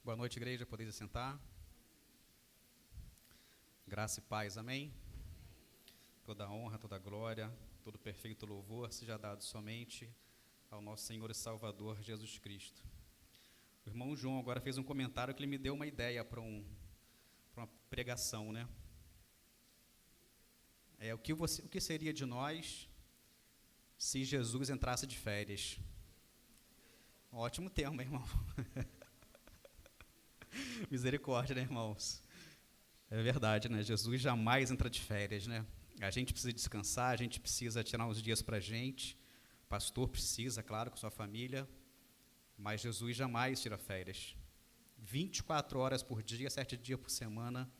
Boa noite, igreja. Podeis sentar. Graça e paz, amém? Toda honra, toda glória, todo perfeito louvor seja dado somente ao nosso Senhor e Salvador Jesus Cristo. O irmão João agora fez um comentário que ele me deu uma ideia para uma pregação, né? O que seria de nós se Jesus entrasse de férias? Um ótimo tema, irmão. Misericórdia, né, irmãos? É verdade, né? Jesus jamais entra de férias, né? A gente precisa descansar, a gente precisa tirar uns dias para a gente. O pastor precisa, claro, com sua família. Mas Jesus jamais tira férias. 24 horas por dia, 7 dias por semana,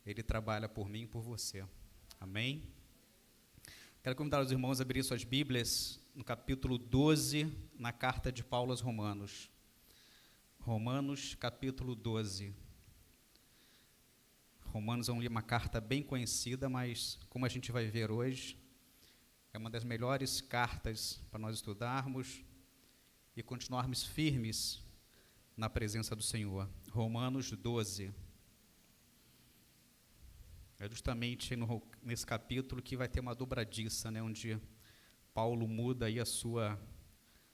Ele trabalha por mim e por você. Amém? Quero convidar os irmãos a abrir suas Bíblias no capítulo 12, na carta de Paulo aos Romanos. Romanos, capítulo 12. Romanos é uma carta bem conhecida, mas, como a gente vai ver hoje, é uma das melhores cartas para nós estudarmos e continuarmos firmes na presença do Senhor. Romanos 12. É justamente nesse capítulo que vai ter uma dobradiça, né, onde Paulo muda aí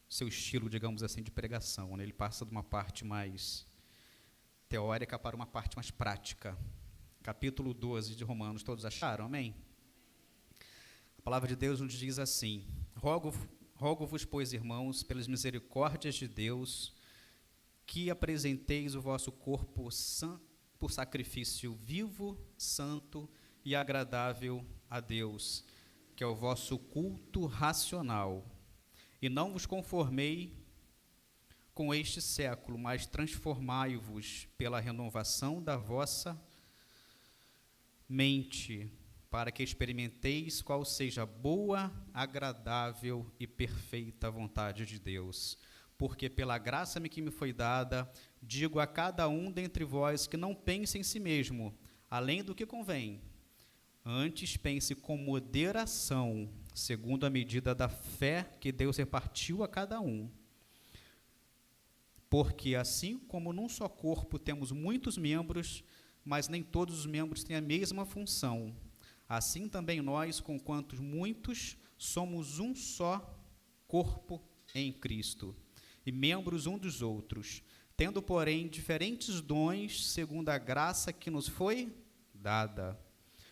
seu estilo, digamos assim, de pregação, né? Ele passa de uma parte mais teórica para uma parte mais prática. Capítulo 12 de Romanos, todos acharam? Amém? A palavra de Deus nos diz assim: Rogo-vos, pois, irmãos, pelas misericórdias de Deus, que apresenteis o vosso corpo por sacrifício vivo, santo e agradável a Deus, que é o vosso culto racional. E não vos conformei com este século, mas transformai-vos pela renovação da vossa mente, para que experimenteis qual seja a boa, agradável e perfeita vontade de Deus. Porque pela graça que me foi dada, digo a cada um dentre vós que não pense em si mesmo, além do que convém. Antes pense com moderação, segundo a medida da fé que Deus repartiu a cada um. Porque assim como num só corpo temos muitos membros, mas nem todos os membros têm a mesma função, assim também nós, conquanto muitos, somos um só corpo em Cristo, e membros um dos outros, tendo, porém, diferentes dons, segundo a graça que nos foi dada.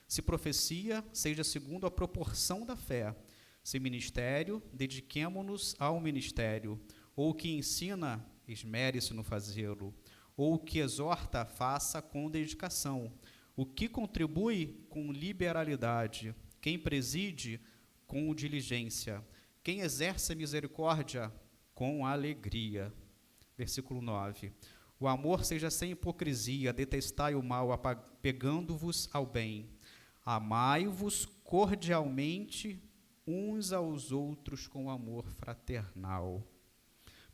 Se profecia, seja segundo a proporção da fé. Se ministério, dediquemo-nos ao ministério. Ou o que ensina, esmere-se no fazê-lo. Ou o que exorta, faça com dedicação. O que contribui, com liberalidade. Quem preside, com diligência. Quem exerce a misericórdia, com alegria. Versículo 9. O amor seja sem hipocrisia, detestai o mal, apegando-vos ao bem. Amai-vos cordialmente uns aos outros com amor fraternal,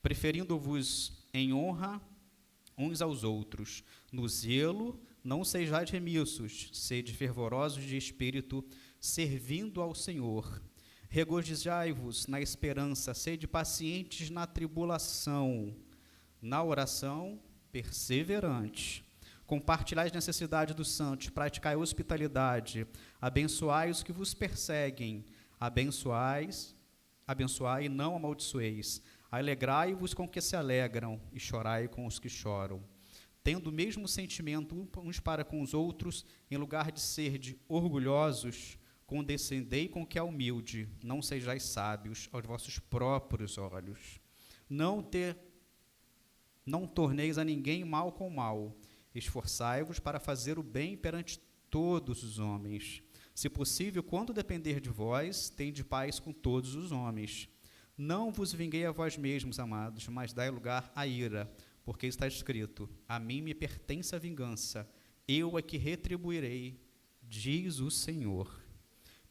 preferindo-vos em honra uns aos outros. No zelo não sejais remissos, sede fervorosos de espírito, servindo ao Senhor. Regozijai-vos na esperança, sede pacientes na tribulação, na oração perseverante. Compartilhai as necessidades dos santos, praticai a hospitalidade, abençoai os que vos perseguem, abençoai e não amaldiçoeis, alegrai-vos com os que se alegram e chorai com os que choram. Tendo o mesmo sentimento uns para com os outros, em lugar de serdes orgulhosos, condescendei com o que é humilde, não sejais sábios aos vossos próprios olhos. Não torneis a ninguém mal com mal, esforçai-vos para fazer o bem perante todos os homens. Se possível, quando depender de vós, tende paz com todos os homens. Não vos vinguei a vós mesmos, amados, mas dai lugar à ira, porque está escrito: a mim me pertence a vingança, eu é que retribuirei, diz o Senhor.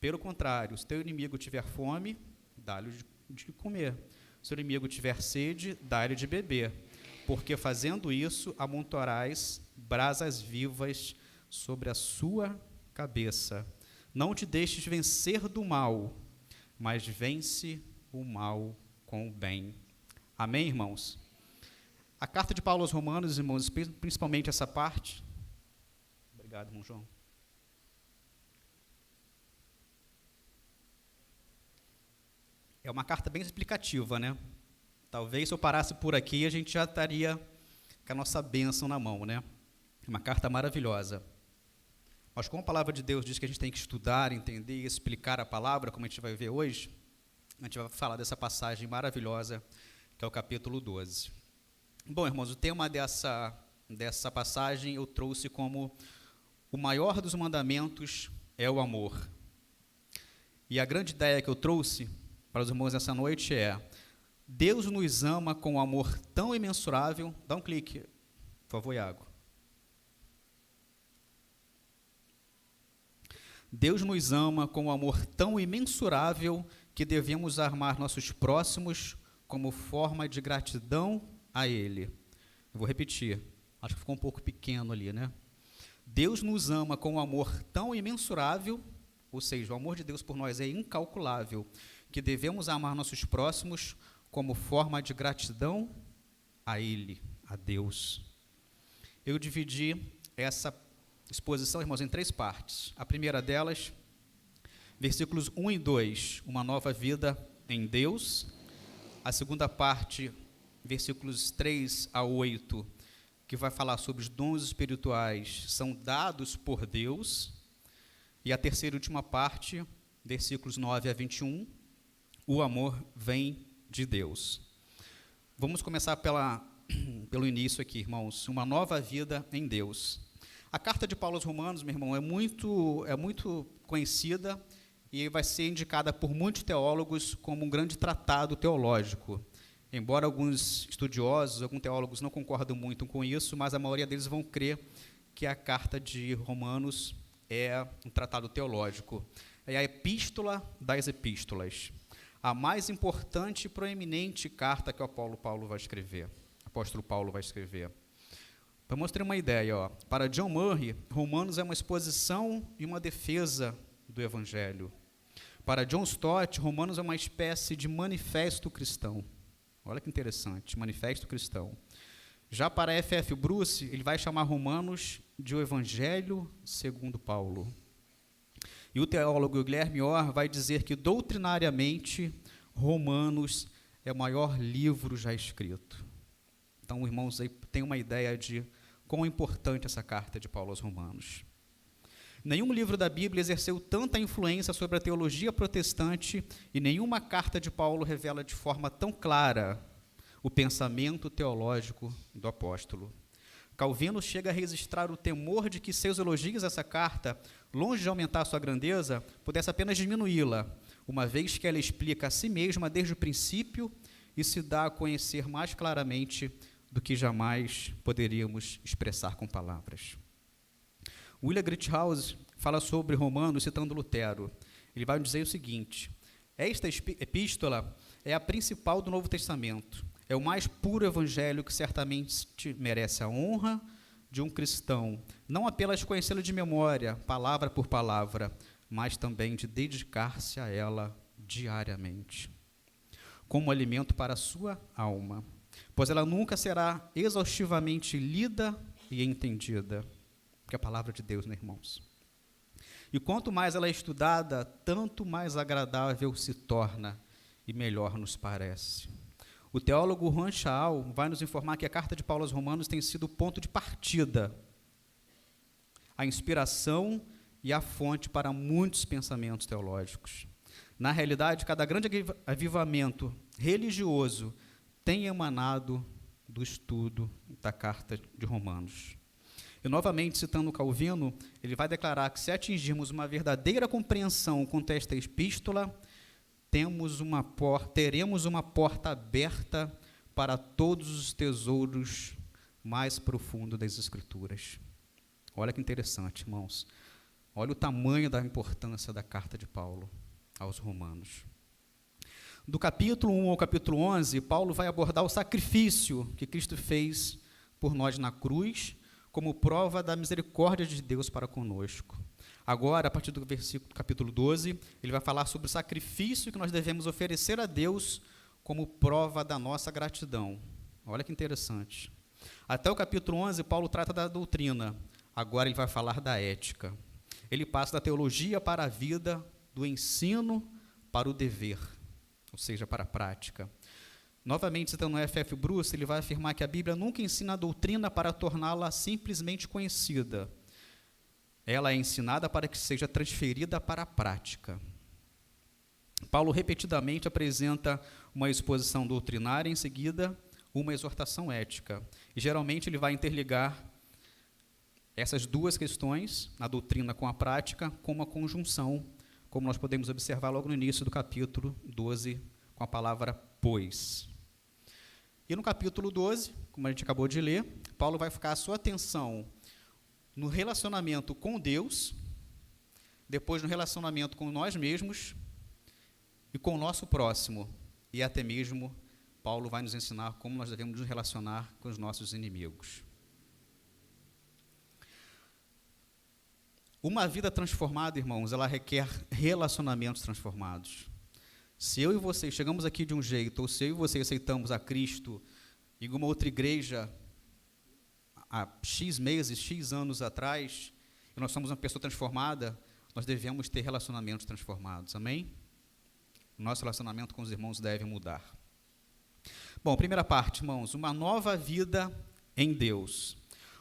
Pelo contrário, se teu inimigo tiver fome, dá-lhe de comer. Se o inimigo tiver sede, dá-lhe de beber. Porque fazendo isso, amontoarás brasas vivas sobre a sua cabeça. Não te deixes vencer do mal, mas vence o mal com o bem. Amém, irmãos? A carta de Paulo aos Romanos, irmãos, principalmente essa parte. Obrigado, irmão João. É uma carta bem explicativa, né? Talvez se eu parasse por aqui, a gente já estaria com a nossa bênção na mão, né? Uma carta maravilhosa. Mas como a palavra de Deus diz que a gente tem que estudar, entender e explicar a palavra, como a gente vai ver hoje, a gente vai falar dessa passagem maravilhosa, que é o capítulo 12. Bom, irmãos, o tema dessa passagem eu trouxe como o maior dos mandamentos é o amor. E a grande ideia que eu trouxe para os irmãos essa noite é: Deus nos ama com um amor tão imensurável. Dá um clique, por favor, Iago. Deus nos ama com um amor tão imensurável que devemos amar nossos próximos como forma de gratidão a Ele. Eu vou repetir, acho que ficou um pouco pequeno ali, né? Deus nos ama com um amor tão imensurável, ou seja, o amor de Deus por nós é incalculável, que devemos amar nossos próximos como forma de gratidão a Ele, a Deus. Eu dividi essa exposição, irmãos, em 3 partes. A primeira delas, versículos 1 e 2, uma nova vida em Deus. A segunda parte, versículos 3 a 8, que vai falar sobre os dons espirituais são dados por Deus. E a terceira e última parte, versículos 9 a 21, o amor vem de Deus. Vamos começar pelo início aqui, irmãos. Uma nova vida em Deus. A carta de Paulo aos Romanos, meu irmão, é muito conhecida e vai ser indicada por muitos teólogos como um grande tratado teológico. Embora alguns estudiosos, alguns teólogos não concordam muito com isso, mas a maioria deles vão crer que a carta de Romanos é um tratado teológico. É a epístola das epístolas. A mais importante e proeminente carta que o apóstolo Paulo vai escrever. Para mostrar uma ideia, para John Murray, Romanos é uma exposição e uma defesa do Evangelho. Para John Stott, Romanos é uma espécie de manifesto cristão. Olha que interessante, manifesto cristão. Já para F.F. Bruce, ele vai chamar Romanos de o Evangelho segundo Paulo. E o teólogo Guilherme Orr vai dizer que, doutrinariamente, Romanos é o maior livro já escrito. Então, irmãos, aí tem uma ideia de quão importante essa carta de Paulo aos Romanos. Nenhum livro da Bíblia exerceu tanta influência sobre a teologia protestante e nenhuma carta de Paulo revela de forma tão clara o pensamento teológico do apóstolo. Calvino chega a registrar o temor de que seus elogios a essa carta, longe de aumentar sua grandeza, pudesse apenas diminuí-la, uma vez que ela explica a si mesma desde o princípio e se dá a conhecer mais claramente do que jamais poderíamos expressar com palavras. William Greenhouse fala sobre Romanos citando Lutero. Ele vai dizer o seguinte: esta epístola é a principal do Novo Testamento. É o mais puro evangelho que certamente merece a honra de um cristão, não apenas conhecê-lo de memória, palavra por palavra, mas também de dedicar-se a ela diariamente, como alimento para a sua alma, pois ela nunca será exaustivamente lida e entendida, porque é a palavra de Deus, né, irmãos? E quanto mais ela é estudada, tanto mais agradável se torna e melhor nos parece. O teólogo Juan Shaul vai nos informar que a carta de Paulo aos Romanos tem sido o ponto de partida, a inspiração e a fonte para muitos pensamentos teológicos. Na realidade, cada grande avivamento religioso tem emanado do estudo da carta de Romanos. E, novamente, citando Calvino, ele vai declarar que se atingirmos uma verdadeira compreensão quanto a esta epístola, teremos uma porta aberta para todos os tesouros mais profundos das Escrituras. Olha que interessante, irmãos. Olha o tamanho da importância da carta de Paulo aos Romanos. Do capítulo 1 ao capítulo 11, Paulo vai abordar o sacrifício que Cristo fez por nós na cruz, como prova da misericórdia de Deus para conosco. Agora, a partir do capítulo 12, ele vai falar sobre o sacrifício que nós devemos oferecer a Deus como prova da nossa gratidão. Olha que interessante. Até o capítulo 11, Paulo trata da doutrina. Agora ele vai falar da ética. Ele passa da teologia para a vida, do ensino para o dever, ou seja, para a prática. Novamente, citando o F.F. Bruce, ele vai afirmar que a Bíblia nunca ensina a doutrina para torná-la simplesmente conhecida. Ela é ensinada para que seja transferida para a prática. Paulo repetidamente apresenta uma exposição doutrinária, em seguida, uma exortação ética. E, geralmente, ele vai interligar essas duas questões, a doutrina com a prática, com uma conjunção, como nós podemos observar logo no início do capítulo 12, com a palavra pois. E no capítulo 12, como a gente acabou de ler, Paulo vai focar a sua atenção no relacionamento com Deus, depois no relacionamento com nós mesmos e com o nosso próximo. E até mesmo, Paulo vai nos ensinar como nós devemos nos relacionar com os nossos inimigos. Uma vida transformada, irmãos, ela requer relacionamentos transformados. Se eu e você chegamos aqui de um jeito, ou se eu e você aceitamos a Cristo em uma outra igreja há X meses, X anos atrás, e nós somos uma pessoa transformada, nós devemos ter relacionamentos transformados, amém? O nosso relacionamento com os irmãos deve mudar. Bom, primeira parte, irmãos, uma nova vida em Deus.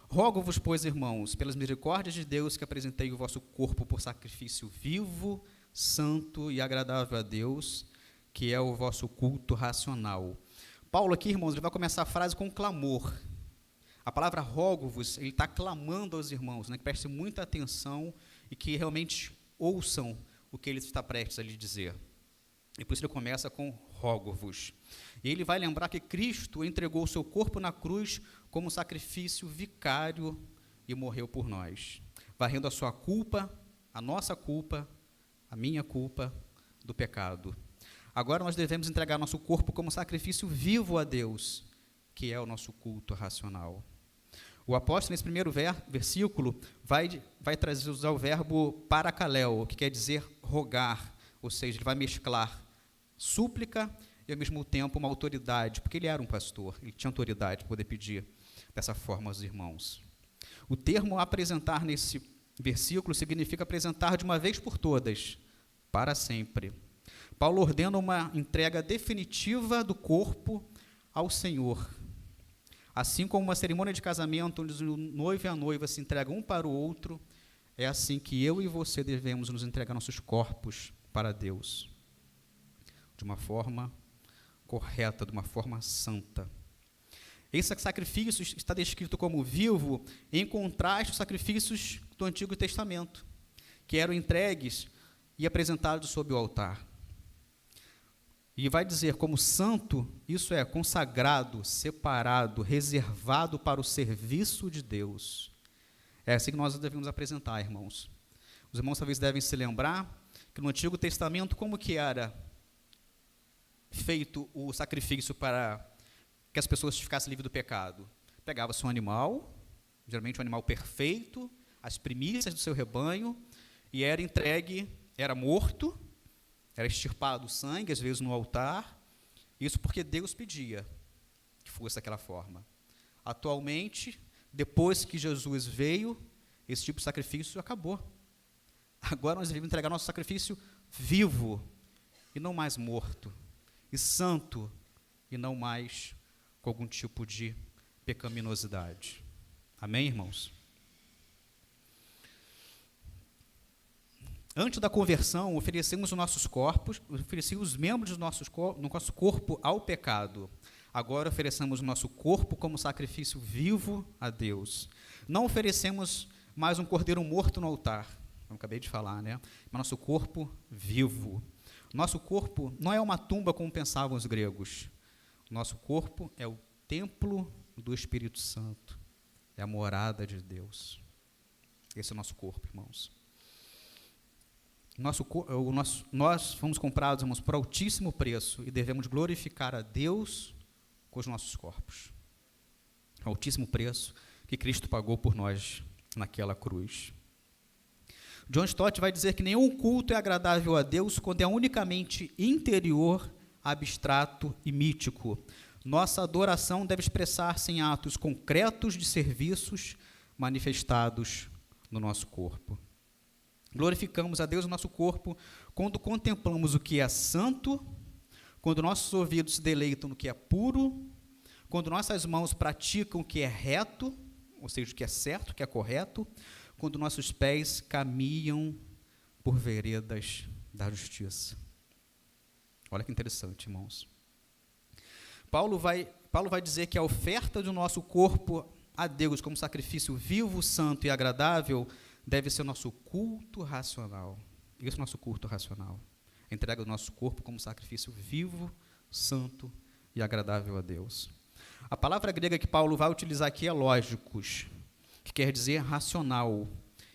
Rogo-vos, pois, irmãos, pelas misericórdias de Deus, que apresentei o vosso corpo por sacrifício vivo, santo e agradável a Deus, que é o vosso culto racional. Paulo aqui, irmãos, ele vai começar a frase com clamor. A palavra rogo-vos, ele está clamando aos irmãos, né, que prestem muita atenção e que realmente ouçam o que ele está prestes a lhe dizer. E por isso ele começa com rogo-vos. E ele vai lembrar que Cristo entregou o seu corpo na cruz como sacrifício vicário e morreu por nós, varrendo a sua culpa, a nossa culpa, a minha culpa do pecado. Agora nós devemos entregar nosso corpo como sacrifício vivo a Deus, que é o nosso culto racional. O apóstolo, nesse primeiro versículo, vai usar o verbo parakaleo, que quer dizer rogar, ou seja, ele vai mesclar súplica e, ao mesmo tempo, uma autoridade, porque ele era um pastor, ele tinha autoridade para poder pedir dessa forma aos irmãos. O termo apresentar nesse versículo significa apresentar de uma vez por todas, para sempre. Paulo ordena uma entrega definitiva do corpo ao Senhor. Assim como uma cerimônia de casamento, onde o noivo e a noiva se entregam um para o outro, é assim que eu e você devemos nos entregar nossos corpos para Deus, de uma forma correta, de uma forma santa. Esse sacrifício está descrito como vivo, em contraste aos sacrifícios do Antigo Testamento, que eram entregues e apresentados sob o altar. E vai dizer como santo, isso é, consagrado, separado, reservado para o serviço de Deus. É assim que nós devemos apresentar, irmãos. Os irmãos talvez devem se lembrar que no Antigo Testamento, como que era feito o sacrifício para que as pessoas ficassem livres do pecado? Pegava-se um animal, geralmente um animal perfeito, as primícias do seu rebanho, e era entregue, era morto, era extirpado o sangue, às vezes no altar, isso porque Deus pedia que fosse daquela forma. Atualmente, depois que Jesus veio, esse tipo de sacrifício acabou. Agora nós devemos entregar nosso sacrifício vivo, e não mais morto, e santo, e não mais com algum tipo de pecaminosidade. Amém, irmãos? Antes da conversão, oferecemos os nossos corpos, oferecemos os membros do nosso corpo ao pecado. Agora oferecemos o nosso corpo como sacrifício vivo a Deus. Não oferecemos mais um cordeiro morto no altar, como acabei de falar, né? Mas nosso corpo vivo. Nosso corpo não é uma tumba como pensavam os gregos. Nosso corpo é o templo do Espírito Santo, é a morada de Deus. Esse é o nosso corpo, irmãos. Nós fomos comprados, irmãos, por altíssimo preço e devemos glorificar a Deus com os nossos corpos. Altíssimo preço que Cristo pagou por nós naquela cruz. John Stott vai dizer que nenhum culto é agradável a Deus quando é unicamente interior, abstrato e mítico. Nossa adoração deve expressar-se em atos concretos de serviços manifestados no nosso corpo. Glorificamos a Deus no nosso corpo quando contemplamos o que é santo, quando nossos ouvidos se deleitam no que é puro, quando nossas mãos praticam o que é reto, ou seja, o que é certo, o que é correto, quando nossos pés caminham por veredas da justiça. Olha que interessante, irmãos. Paulo vai dizer que a oferta do nosso corpo a Deus como sacrifício vivo, santo e agradável deve ser o nosso culto racional. Esse é o nosso culto racional. A entrega do nosso corpo como sacrifício vivo, santo e agradável a Deus. A palavra grega que Paulo vai utilizar aqui é lógicos, que quer dizer racional,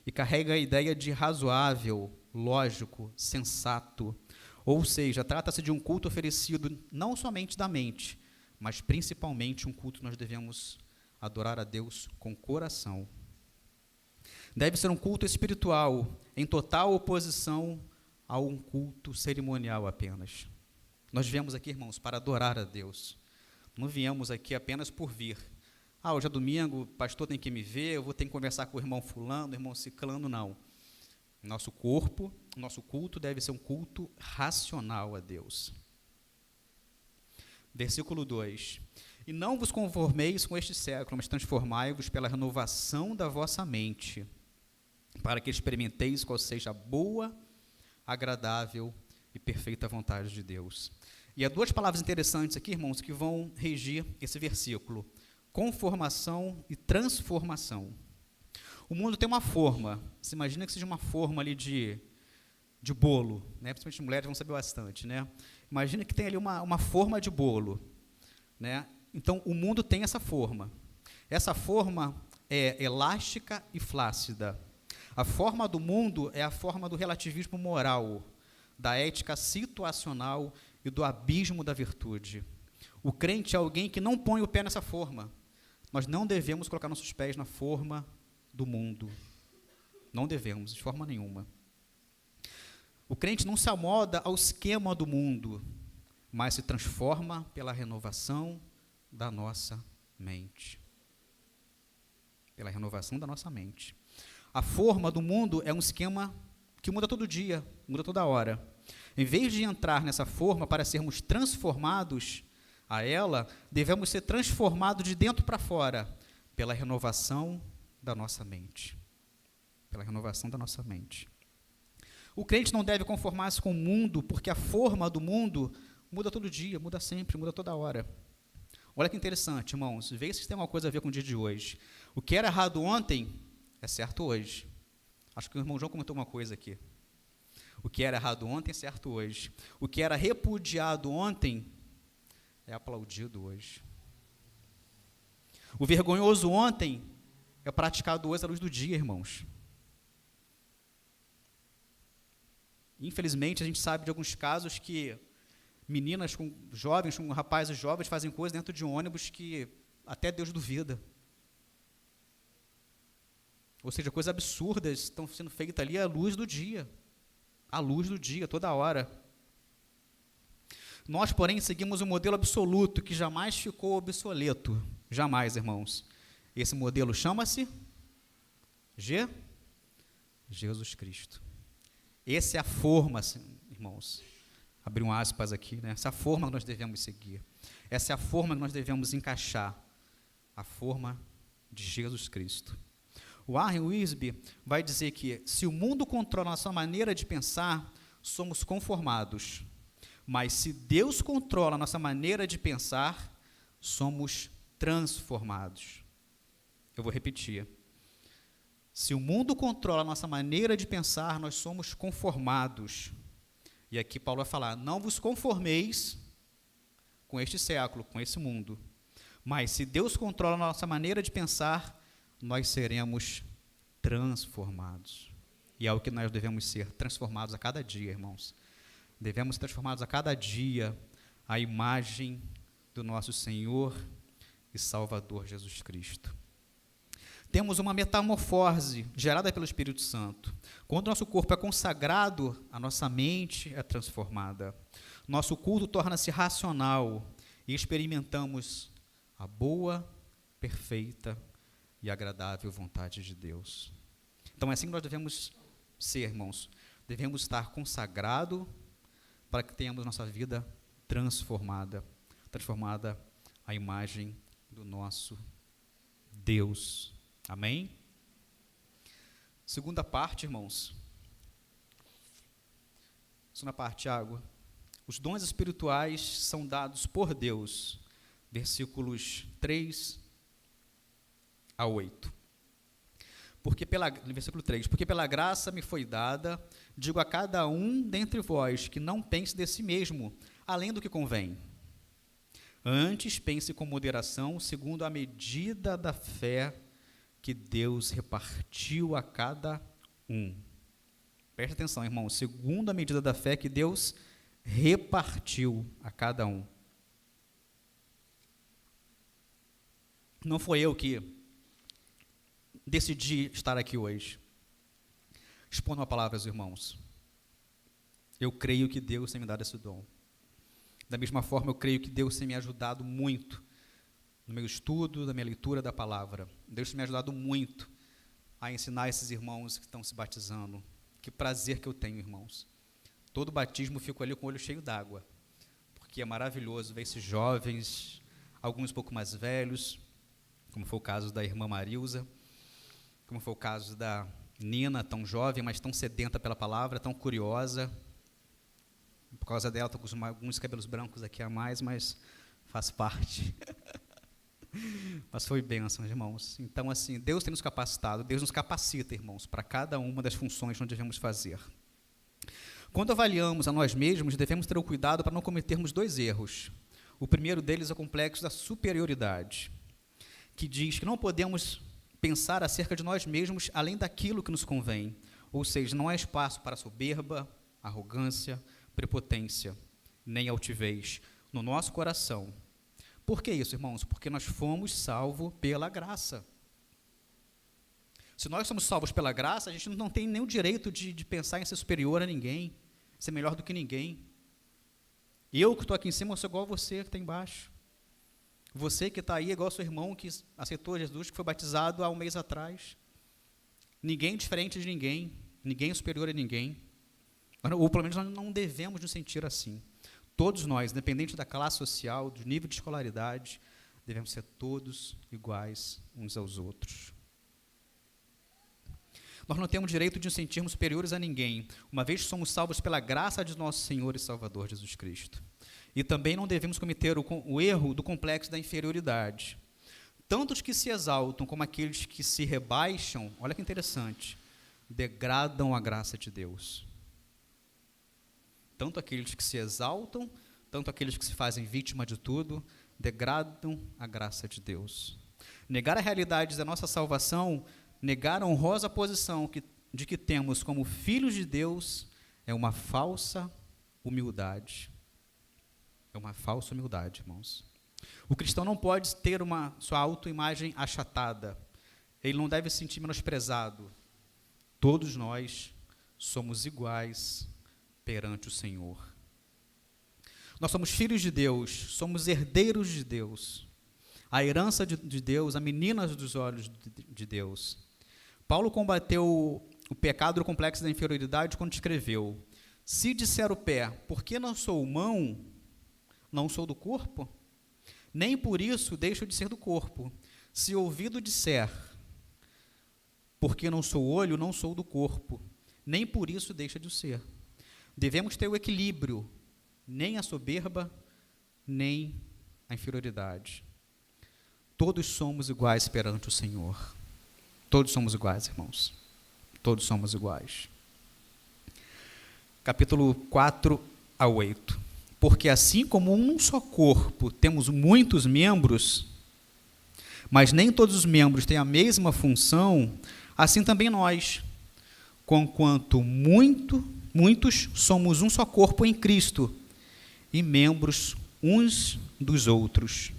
e carrega a ideia de razoável, lógico, sensato. Ou seja, trata-se de um culto oferecido não somente da mente, mas principalmente um culto que nós devemos adorar a Deus com coração. Deve ser um culto espiritual, em total oposição a um culto cerimonial apenas. Nós viemos aqui, irmãos, para adorar a Deus. Não viemos aqui apenas por vir. Hoje é domingo, o pastor tem que me ver, eu vou ter que conversar com o irmão fulano, o irmão ciclano, não. Nosso corpo, nosso culto deve ser um culto racional a Deus. Versículo 2. E não vos conformeis com este século, mas transformai-vos pela renovação da vossa mente, para que experimenteis qual seja a boa, agradável e perfeita vontade de Deus. E há duas palavras interessantes aqui, irmãos, que vão regir esse versículo: conformação e transformação. O mundo tem uma forma, você imagina que seja uma forma ali de bolo, né? Principalmente mulheres vão saber bastante, né? Imagina que tem ali uma forma de bolo, né? Então, o mundo tem essa forma. Essa forma é elástica e flácida. A forma do mundo é a forma do relativismo moral, da ética situacional e do abismo da virtude. O crente é alguém que não põe o pé nessa forma. Nós não devemos colocar nossos pés na forma do mundo. Não devemos, de forma nenhuma. O crente não se amolda ao esquema do mundo, mas se transforma pela renovação da nossa mente. Pela renovação da nossa mente. A forma do mundo é um esquema que muda todo dia, muda toda hora. Em vez de entrar nessa forma para sermos transformados a ela, devemos ser transformados de dentro para fora, pela renovação da nossa mente. Pela renovação da nossa mente. O crente não deve conformar-se com o mundo, porque a forma do mundo muda todo dia, muda sempre, muda toda hora. Olha que interessante, irmãos, vê se tem alguma coisa a ver com o dia de hoje. O que era errado ontem é certo hoje. Acho que o irmão João comentou uma coisa aqui. O que era errado ontem é certo hoje. O que era repudiado ontem é aplaudido hoje. O vergonhoso ontem é praticado hoje à luz do dia, irmãos. Infelizmente, a gente sabe de alguns casos que meninas com jovens, com rapazes jovens, fazem coisas dentro de ônibus que até Deus duvida. Ou seja, coisas absurdas estão sendo feitas ali à luz do dia. À luz do dia, toda hora. Nós, porém, seguimos um modelo absoluto que jamais ficou obsoleto. Jamais, irmãos. Esse modelo chama-se Jesus Cristo. Essa é a forma, irmãos. Abri um aspas aqui, né? Essa é a forma que nós devemos seguir. Essa é a forma que nós devemos encaixar. A forma de Jesus Cristo. O Warren Wiersbe vai dizer que se o mundo controla a nossa maneira de pensar, somos conformados. Mas se Deus controla a nossa maneira de pensar, somos transformados. Eu vou repetir. Se o mundo controla a nossa maneira de pensar, nós somos conformados. E aqui Paulo vai falar, não vos conformeis com este século, com esse mundo. Mas se Deus controla a nossa maneira de pensar, nós seremos transformados. E é o que nós devemos ser, transformados a cada dia, irmãos. Devemos ser transformados a cada dia à imagem do nosso Senhor e Salvador Jesus Cristo. Temos uma metamorfose gerada pelo Espírito Santo. Quando nosso corpo é consagrado, a nossa mente é transformada. Nosso culto torna-se racional e experimentamos a boa, perfeita e agradável vontade de Deus. Então é assim que nós devemos ser, irmãos. Devemos estar consagrados para que tenhamos nossa vida transformada à imagem do nosso Deus. Amém? Segunda parte, irmãos. Segunda parte, Tiago. Os dons espirituais são dados por Deus. Versículos 3 a 8. Versículo 3. Porque pela graça me foi dada, digo a cada um dentre vós, que não pense de si mesmo, além do que convém. Antes pense com moderação, segundo a medida da fé que Deus repartiu a cada um. Preste atenção, irmão. Segundo a medida da fé que Deus repartiu a cada um. Não foi eu que decidi estar aqui hoje, expondo a palavra aos irmãos. Eu creio que Deus tem me dado esse dom. Da mesma forma, eu creio que Deus tem me ajudado muito no meu estudo, na minha leitura da palavra. Deus tem me ajudado muito a ensinar esses irmãos que estão se batizando. Que prazer que eu tenho, irmãos. Todo batismo eu fico ali com o olho cheio d'água, porque é maravilhoso ver esses jovens, alguns um pouco mais velhos, como foi o caso da irmã Marilza, como foi o caso da Nina, tão jovem, mas tão sedenta pela palavra, tão curiosa. Por causa dela, estou com alguns cabelos brancos aqui a mais, mas faz parte. Mas foi bênção, irmãos. Então, assim, Deus tem nos capacitado, Deus nos capacita, irmãos, para cada uma das funções que nós devemos fazer. Quando avaliamos a nós mesmos, devemos ter o cuidado para não cometermos dois erros. O primeiro deles é o complexo da superioridade, que diz que não podemos pensar acerca de nós mesmos além daquilo que nos convém. Ou seja, não há espaço para soberba, arrogância, prepotência, nem altivez no nosso coração. Por que isso, irmãos? Porque nós fomos salvos pela graça. Se nós somos salvos pela graça, a gente não tem nenhum direito de pensar em ser superior a ninguém, ser melhor do que ninguém. Eu que estou aqui em cima, eu sou igual a você que está embaixo. Você que está aí é igual ao seu irmão que aceitou Jesus, que foi batizado há um mês atrás. Ninguém diferente de ninguém, ninguém superior a ninguém. Ou pelo menos nós não devemos nos sentir assim. Todos nós, independente da classe social, do nível de escolaridade, devemos ser todos iguais uns aos outros. Nós não temos direito de nos sentirmos superiores a ninguém, uma vez que somos salvos pela graça de nosso Senhor e Salvador Jesus Cristo. E também não devemos cometer o erro do complexo da inferioridade. Tanto os que se exaltam como aqueles que se rebaixam, olha que interessante, degradam a graça de Deus. Tanto aqueles que se exaltam, tanto aqueles que se fazem vítima de tudo, degradam a graça de Deus. Negar a realidade da nossa salvação, negar a honrosa posição de que temos como filhos de Deus, é uma falsa humildade. É uma falsa humildade, irmãos. O cristão não pode ter sua autoimagem achatada. Ele não deve se sentir menosprezado. Todos nós somos iguais perante o Senhor. Nós somos filhos de Deus, somos herdeiros de Deus. A herança de Deus, a menina dos olhos de Deus. Paulo combateu o pecado do complexo da inferioridade quando escreveu: se disser o pé, por que não sou mão, não sou do corpo? Nem por isso deixo de ser do corpo. Se o ouvido disser, porque não sou olho, não sou do corpo, nem por isso deixa de ser. Devemos ter o equilíbrio, nem a soberba, nem a inferioridade. Todos somos iguais perante o Senhor. Todos somos iguais, irmãos. Todos somos iguais. Capítulo 4 a 8. Porque assim como um só corpo temos muitos membros, mas nem todos os membros têm a mesma função, assim também nós, conquanto muitos somos um só corpo em Cristo, e membros uns dos outros,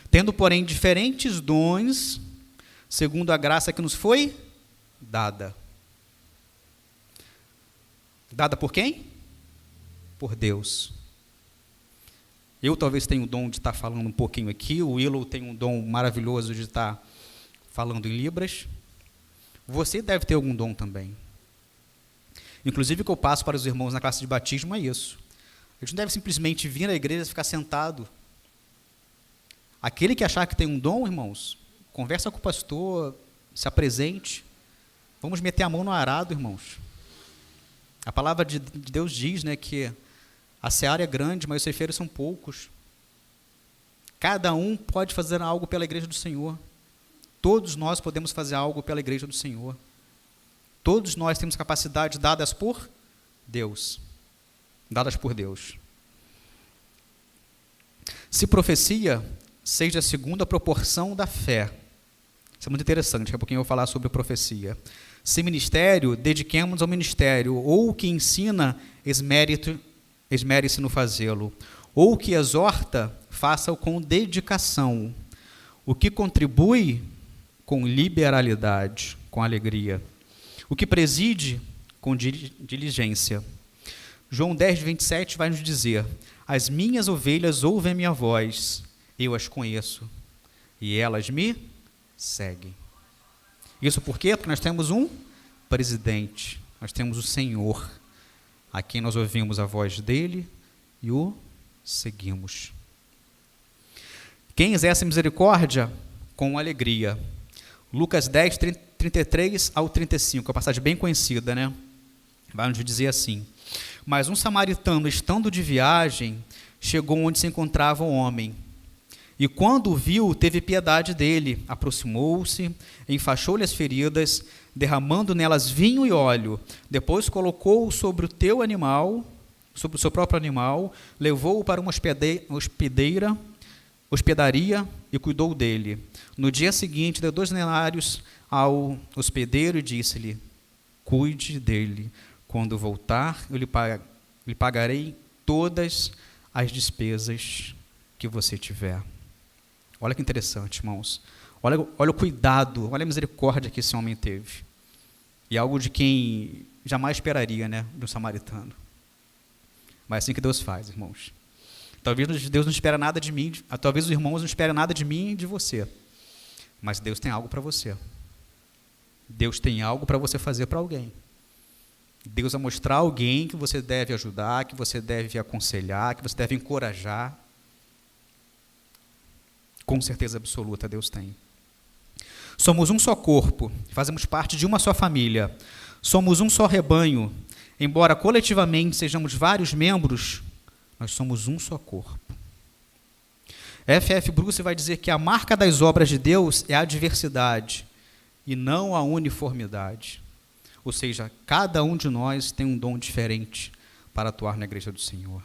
tendo, porém, diferentes dons, segundo a graça que nos foi dada. Dada por quem? Por Deus. Eu talvez tenha o dom de estar falando um pouquinho aqui, o Willow tem um dom maravilhoso de estar falando em Libras. Você deve ter algum dom também. Inclusive, o que eu passo para os irmãos na classe de batismo é isso. A gente não deve simplesmente vir à igreja e ficar sentado. Aquele que achar que tem um dom, irmãos, conversa com o pastor, se apresente. Vamos meter a mão no arado, irmãos. A palavra de Deus diz, né, que a seara é grande, mas os ceifeiros são poucos. Cada um pode fazer algo pela igreja do Senhor. Todos nós podemos fazer algo pela igreja do Senhor. Todos nós temos capacidades dadas por Deus. Dadas por Deus. Se profecia, seja segundo a proporção da fé. Isso é muito interessante, daqui a pouquinho eu vou falar sobre profecia. Se dediquemos ao ministério, ou o que ensina, esmere-se no fazê-lo, ou o que exorta, faça-o com dedicação, o que contribui, com liberalidade, com alegria, o que preside, com diligência. João 10, 27 vai nos dizer: as minhas ovelhas ouvem a minha voz, eu as conheço, e elas me seguem. Isso por quê? Porque nós temos um presidente, nós temos o Senhor, a quem nós ouvimos a voz dele e o seguimos. Quem exerce misericórdia? Com alegria. Lucas 10, 33 ao 35, é uma passagem bem conhecida, né? Vai nos dizer assim: mas um samaritano, estando de viagem, chegou onde se encontrava um homem, e quando o viu, teve piedade dele, aproximou-se, enfaixou-lhe as feridas, derramando nelas vinho e óleo, depois colocou-o sobre o seu próprio animal, levou-o para uma hospedaria e cuidou dele. No dia seguinte, deu 2 denários ao hospedeiro e disse-lhe: cuide dele, quando voltar, eu lhe pagarei todas as despesas que você tiver. Olha que interessante, irmãos. Olha o cuidado, olha a misericórdia que esse homem teve. E algo de quem jamais esperaria, né, de um samaritano. Mas é assim que Deus faz, irmãos. Talvez Deus não espera nada de mim, talvez os irmãos não esperem nada de mim e de você. Mas Deus tem algo para você. Deus tem algo para você fazer para alguém. Deus vai mostrar alguém que você deve ajudar, que você deve aconselhar, que você deve encorajar. Com certeza absoluta, Deus tem. Somos um só corpo, fazemos parte de uma só família. Somos um só rebanho. Embora coletivamente sejamos vários membros, nós somos um só corpo. F.F. Bruce vai dizer que a marca das obras de Deus é a diversidade e não a uniformidade. Ou seja, cada um de nós tem um dom diferente para atuar na igreja do Senhor.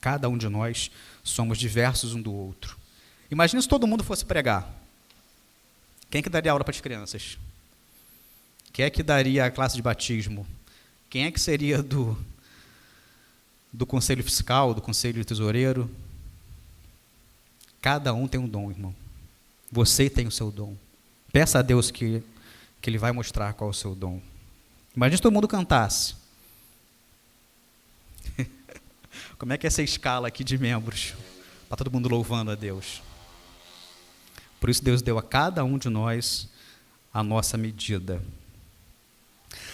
Cada um de nós somos diversos um do outro. Imagina se todo mundo fosse pregar. Quem é que daria aula para as crianças? Quem é que daria a classe de batismo? Quem é que seria do conselho fiscal, do conselho tesoureiro? Cada um tem um dom, irmão. Você tem o seu dom. Peça a Deus que Ele vai mostrar qual é o seu dom. Imagina se todo mundo cantasse. Como é que é essa escala aqui de membros? Para todo mundo louvando a Deus. Por isso Deus deu a cada um de nós a nossa medida.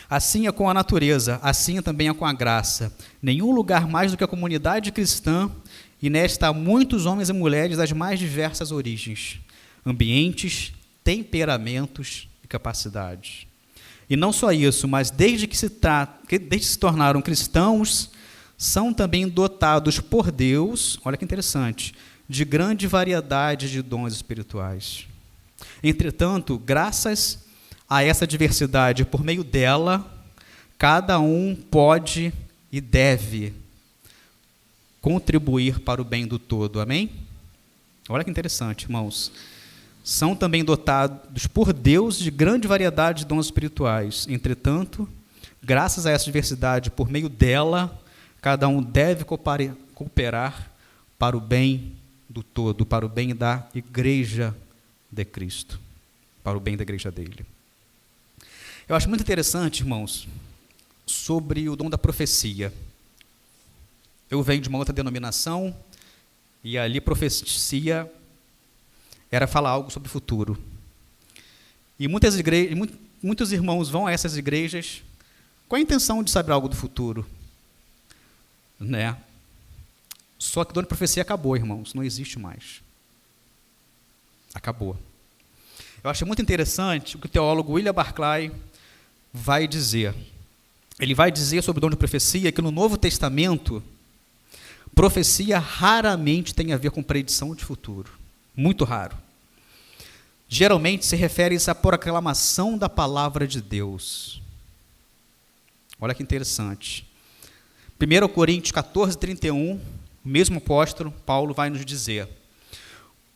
Assim é com a natureza, assim também é com a graça. Nenhum lugar mais do que a comunidade cristã, e nesta há muitos homens e mulheres das mais diversas origens, ambientes, temperamentos e capacidades. E não só isso, mas desde que se tornaram cristãos, são também dotados por Deus, olha que interessante, de grande variedade de dons espirituais. Entretanto, graças a essa diversidade, por meio dela, cada um pode e deve contribuir para o bem do todo. Amém? Olha que interessante, irmãos. São também dotados por Deus de grande variedade de dons espirituais. Entretanto, graças a essa diversidade, por meio dela, cada um deve cooperar para o bem do todo, para o bem da igreja de Cristo, para o bem da igreja dele. Eu acho muito interessante, irmãos, sobre o dom da profecia. Eu venho de uma outra denominação, e ali profecia era falar algo sobre o futuro. E muitos irmãos vão a essas igrejas com a intenção de saber algo do futuro, né? Só que o dom de profecia acabou, irmãos, não existe mais. Acabou. Eu achei muito interessante o que o teólogo William Barclay vai dizer. Ele vai dizer sobre o dom de profecia que no Novo Testamento, profecia raramente tem a ver com predição de futuro. Muito raro. Geralmente se refere à proclamação da palavra de Deus. Olha que interessante. 1 Coríntios 14, 31, o mesmo apóstolo, Paulo, vai nos dizer: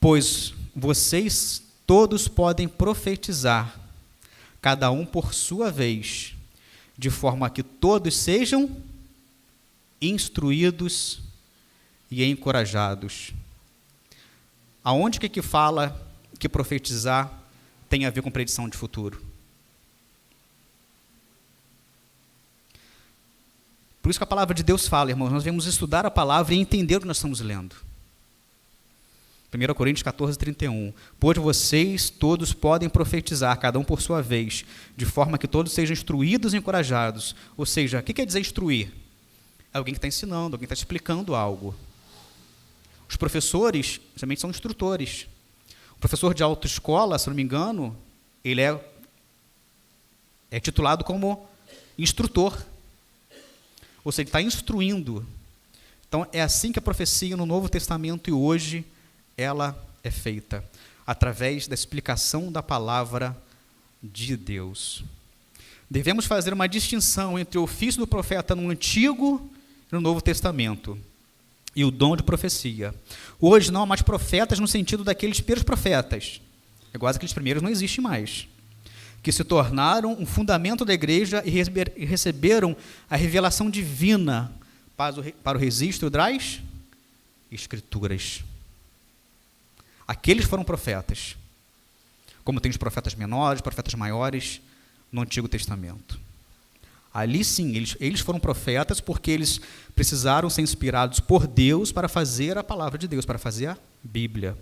pois vocês todos podem profetizar, cada um por sua vez, de forma que todos sejam instruídos e encorajados. Aonde que fala que profetizar tem a ver com predição de futuro? Por isso que a palavra de Deus fala, irmãos, nós devemos estudar a palavra e entender o que nós estamos lendo. 1 Coríntios 14, 31. Pois vocês todos podem profetizar, cada um por sua vez, de forma que todos sejam instruídos e encorajados. Ou seja, o que quer dizer instruir? É alguém que está ensinando, alguém que está explicando algo. Os professores, geralmente, são instrutores. O professor de autoescola, se não me engano, ele é titulado como instrutor. Ou seja, ele está instruindo. Então, é assim que a profecia no Novo Testamento e hoje ela é feita, através da explicação da palavra de Deus. Devemos fazer uma distinção entre o ofício do profeta no Antigo e no Novo Testamento e o dom de profecia. Hoje não há mais profetas no sentido daqueles primeiros profetas, igual aqueles primeiros não existem mais, que se tornaram um fundamento da igreja e receberam a revelação divina para o registro das Escrituras. Aqueles foram profetas, como tem os profetas menores, profetas maiores no Antigo Testamento. Ali sim, eles foram profetas porque eles precisaram ser inspirados por Deus para fazer a palavra de Deus, para fazer a Bíblia.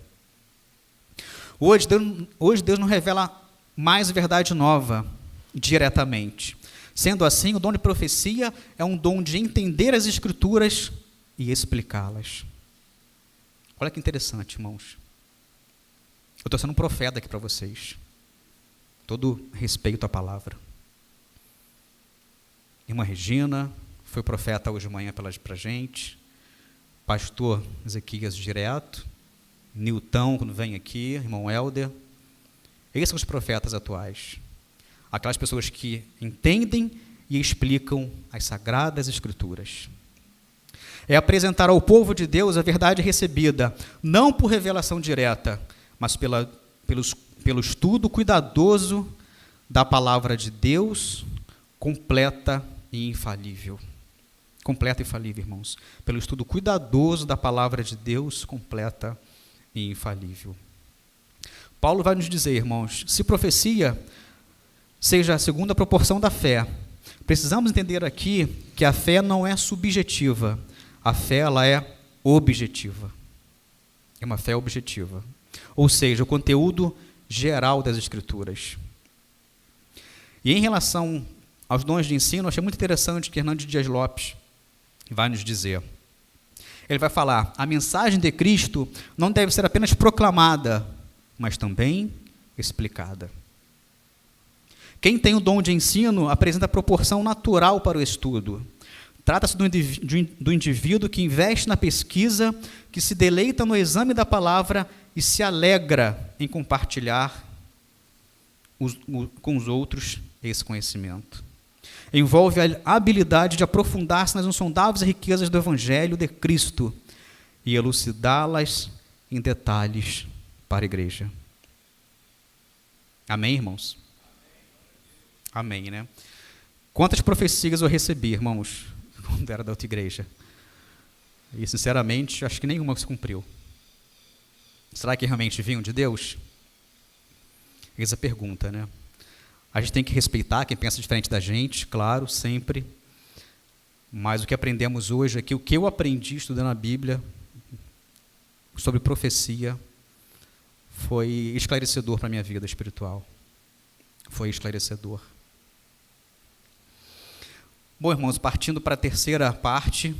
Hoje Deus não revela mais verdade nova diretamente. Sendo assim, o dom de profecia é um dom de entender as Escrituras e explicá-las. Olha que interessante, irmãos. Eu estou sendo um profeta aqui para vocês. Todo respeito à palavra. Irmã Regina foi profeta hoje de manhã para a gente. Pastor Ezequias direto. Nilton, quando vem aqui. Irmão Helder. Esses são os profetas atuais. Aquelas pessoas que entendem e explicam as sagradas Escrituras. É apresentar ao povo de Deus a verdade recebida, não por revelação direta, mas pelo estudo cuidadoso da palavra de Deus, completa e infalível. Completa e infalível, irmãos. Pelo estudo cuidadoso da palavra de Deus, completa e infalível. Paulo vai nos dizer, irmãos, se profecia seja a segunda proporção da fé, precisamos entender aqui que a fé não é subjetiva, a fé ela é objetiva. É uma fé objetiva. Ou seja, o conteúdo geral das Escrituras. E em relação aos dons de ensino, achei muito interessante que Hernandes Dias Lopes vai nos dizer. Ele vai falar, a mensagem de Cristo não deve ser apenas proclamada, mas também explicada. Quem tem o dom de ensino apresenta a proporção natural para o estudo. Trata-se do indivíduo que investe na pesquisa, que se deleita no exame da palavra e se alegra em compartilhar com os outros esse conhecimento. Envolve a habilidade de aprofundar-se nas insondáveis riquezas do Evangelho de Cristo e elucidá-las em detalhes para a igreja. Amém, irmãos? Amém, né? Quantas profecias eu recebi, irmãos, quando era da outra igreja? E, sinceramente, acho que nenhuma se cumpriu. Será que realmente vinham de Deus? Essa é a pergunta, né? A gente tem que respeitar quem pensa diferente da gente, claro, sempre. Mas o que aprendemos hoje é que o que eu aprendi estudando a Bíblia sobre profecia foi esclarecedor para a minha vida espiritual. Foi esclarecedor. Bom, irmãos, partindo para a terceira parte,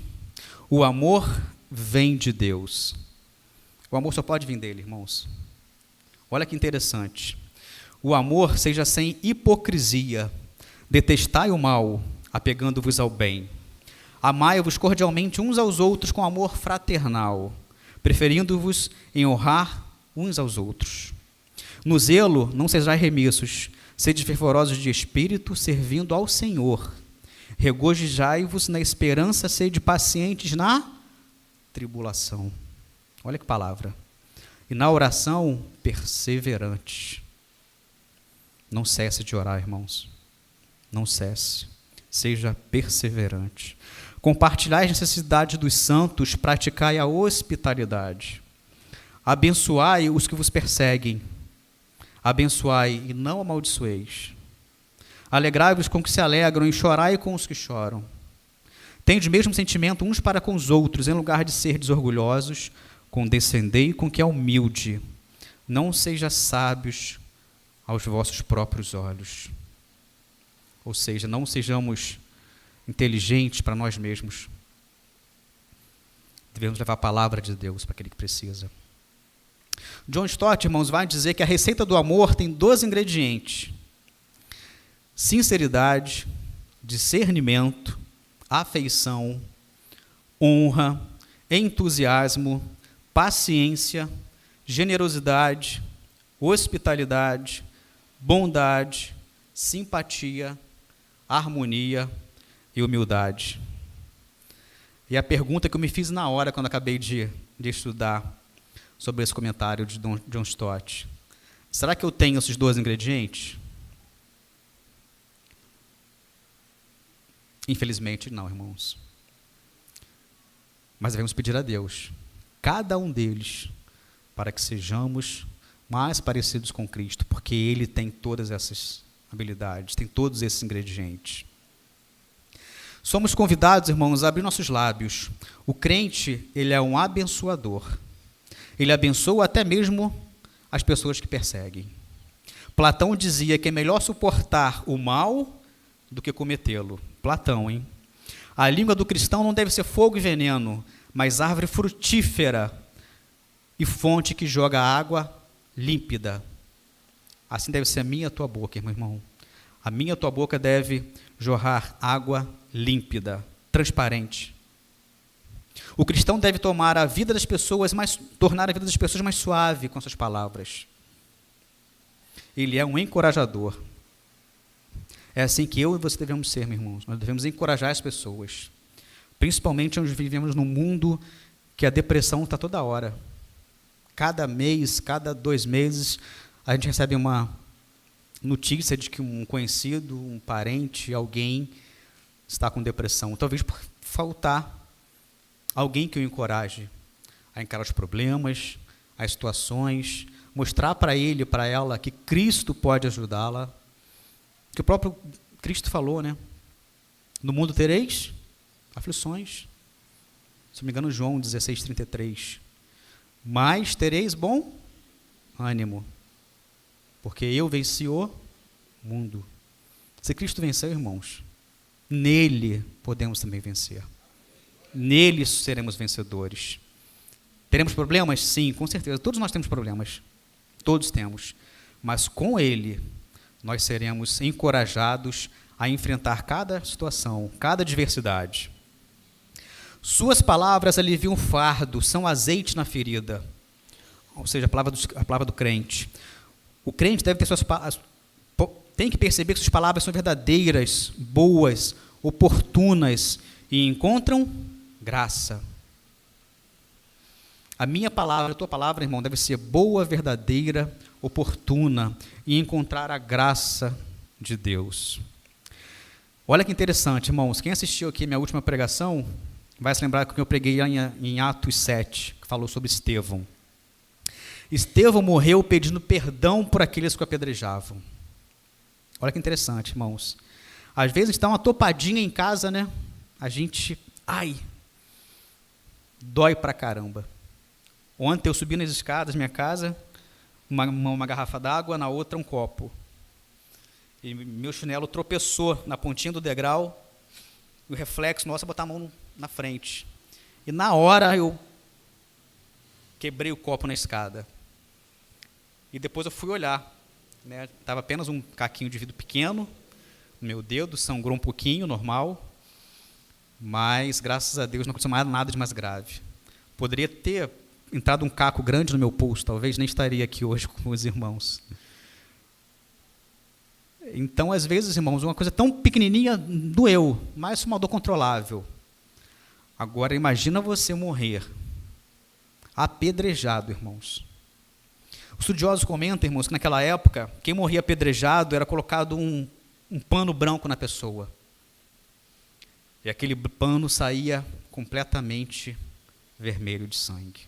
o amor vem de Deus. O amor só pode vir dele, irmãos. Olha que interessante. O amor seja sem hipocrisia. Detestai o mal, apegando-vos ao bem. Amai-vos cordialmente uns aos outros com amor fraternal, preferindo-vos em honrar uns aos outros. No zelo, não sejais remissos, sede fervorosos de espírito, servindo ao Senhor. Regozijai-vos na esperança, sede pacientes na tribulação. Olha que palavra. E na oração, perseverantes. Não cesse de orar, irmãos. Não cesse. Seja perseverante. Compartilhai as necessidades dos santos, praticai a hospitalidade. Abençoai os que vos perseguem. Abençoai e não amaldiçoeis. Alegrai-vos com os que se alegram e chorai com os que choram. Tendes o mesmo sentimento uns para com os outros, em lugar de ser desorgulhosos, condescendei com o que é humilde. Não seja sábios aos vossos próprios olhos. Ou seja, não sejamos inteligentes para nós mesmos. Devemos levar a palavra de Deus para aquele que precisa. John Stott, irmãos, vai dizer que a receita do amor tem 12 ingredientes: sinceridade, discernimento, afeição, honra, entusiasmo, paciência, generosidade, hospitalidade, bondade, simpatia, harmonia e humildade. E a pergunta que eu me fiz na hora, quando acabei de estudar sobre esse comentário de John Stott: será que eu tenho esses 12 ingredientes? Infelizmente, não, irmãos. Mas devemos pedir a Deus, cada um deles, para que sejamos mais parecidos com Cristo, porque Ele tem todas essas habilidades, tem todos esses ingredientes. Somos convidados, irmãos, a abrir nossos lábios. O crente, ele é um abençoador. Ele abençoa até mesmo as pessoas que perseguem. Platão dizia que é melhor suportar o mal do que cometê-lo. Platão, hein? A língua do cristão não deve ser fogo e veneno, mas árvore frutífera e fonte que joga água límpida. Assim deve ser a minha e a tua boca, meu irmão. A minha e a tua boca deve jorrar água límpida, transparente. O cristão deve tornar a vida das pessoas mais suave com suas palavras. Ele é um encorajador. É assim que eu e você devemos ser, meus irmãos. Nós devemos encorajar as pessoas. Principalmente onde vivemos num mundo que a depressão está toda hora. Cada mês, cada 2 meses, a gente recebe uma notícia de que um conhecido, um parente, alguém está com depressão. Talvez por faltar alguém que o encoraje a encarar os problemas, as situações, mostrar para ele, para ela, que Cristo pode ajudá-la. Que o próprio Cristo falou, né? No mundo tereis aflições. Se não me engano, João 16:33. Mas tereis bom ânimo, porque eu venci o mundo. Se Cristo venceu, irmãos, nele podemos também vencer. Nele seremos vencedores. Teremos problemas? Sim, com certeza. Todos nós temos problemas. Todos temos. Mas com ele, nós seremos encorajados a enfrentar cada situação, cada adversidade. Suas palavras aliviam o fardo, são azeite na ferida. Ou seja, a palavra do crente. O crente deve ter tem que perceber que suas palavras são verdadeiras, boas, oportunas e encontram graça. A minha palavra, a tua palavra, irmão, deve ser boa, verdadeira, oportuna e encontrar a graça de Deus. Olha que interessante, irmãos. Quem assistiu aqui a minha última pregação vai se lembrar que eu preguei em Atos 7, que falou sobre Estevão. Estevão morreu pedindo perdão por aqueles que o apedrejavam. Olha que interessante, irmãos. Às vezes a gente dá uma topadinha em casa, né? a gente, dói pra caramba. Ontem eu subi nas escadas da minha casa, uma garrafa d'água, na outra um copo. E meu chinelo tropeçou na pontinha do degrau, e o reflexo, nossa, botar a mão na frente. E na hora eu quebrei o copo na escada. E depois eu fui olhar, né? Estava apenas um caquinho de vidro pequeno, meu dedo sangrou um pouquinho, normal, mas graças a Deus não aconteceu nada de mais grave. Poderia ter entrado um caco grande no meu pulso, talvez nem estaria aqui hoje com os irmãos. Então, às vezes, irmãos, uma coisa tão pequenininha doeu, mas uma dor controlável. Agora, imagina você morrer apedrejado, irmãos. Os estudiosos comentam, irmãos, que naquela época, quem morria apedrejado era colocado um pano branco na pessoa. E aquele pano saía completamente vermelho de sangue.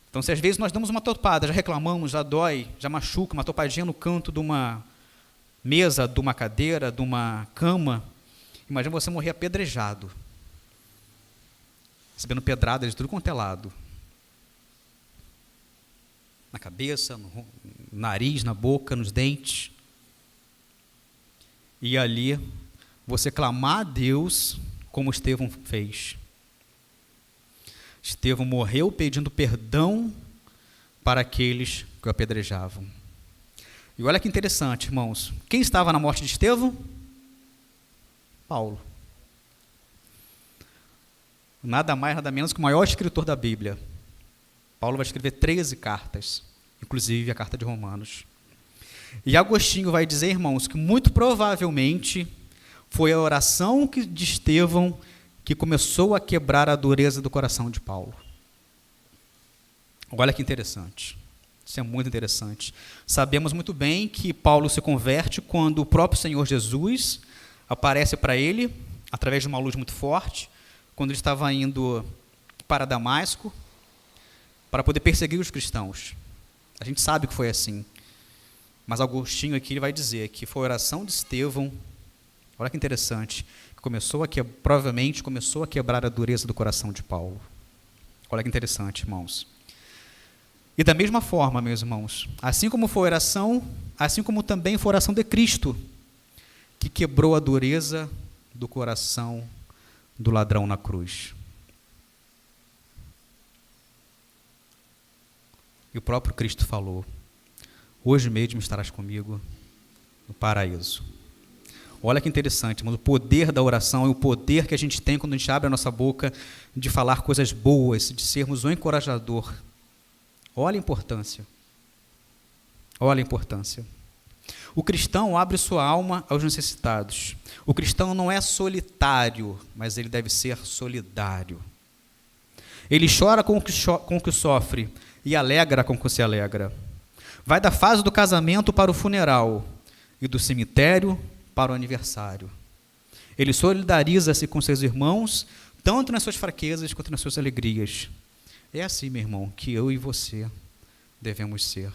Então, se às vezes nós damos uma topada, já reclamamos, já dói, já machuca, uma topadinha no canto de uma mesa, de uma cadeira, de uma cama, imagina você morrer apedrejado, recebendo pedradas de tudo quanto é lado. Na cabeça, no nariz, na boca, nos dentes. E ali, você clamar a Deus como Estevão fez. Estevão morreu pedindo perdão para aqueles que o apedrejavam. E olha que interessante, irmãos. Quem estava na morte de Estevão? Paulo. Nada mais, nada menos que o maior escritor da Bíblia. Paulo vai escrever 13 cartas, inclusive a carta de Romanos. E Agostinho vai dizer, irmãos, que muito provavelmente foi a oração de Estevão que começou a quebrar a dureza do coração de Paulo. Olha que interessante. Isso é muito interessante. Sabemos muito bem que Paulo se converte quando o próprio Senhor Jesus aparece para ele, através de uma luz muito forte, quando ele estava indo para Damasco, para poder perseguir os cristãos. A gente sabe que foi assim. Mas Agostinho aqui ele vai dizer que foi a oração de Estevão, olha que interessante, que provavelmente começou a quebrar a dureza do coração de Paulo. Olha que interessante, irmãos. E da mesma forma, meus irmãos, assim como foi a oração, assim como também foi a oração de Cristo, que quebrou a dureza do coração do ladrão na cruz. E o próprio Cristo falou: hoje mesmo estarás comigo no paraíso. Olha que interessante, mas o poder da oração e o poder que a gente tem quando a gente abre a nossa boca de falar coisas boas, de sermos um encorajador. Olha a importância. Olha a importância. O cristão abre sua alma aos necessitados. O cristão não é solitário, mas ele deve ser solidário. Ele chora com o que sofre e alegra com o que se alegra. Vai da fase do casamento para o funeral e do cemitério para o aniversário. Ele solidariza-se com seus irmãos, tanto nas suas fraquezas quanto nas suas alegrias. É assim, meu irmão, que eu e você devemos ser.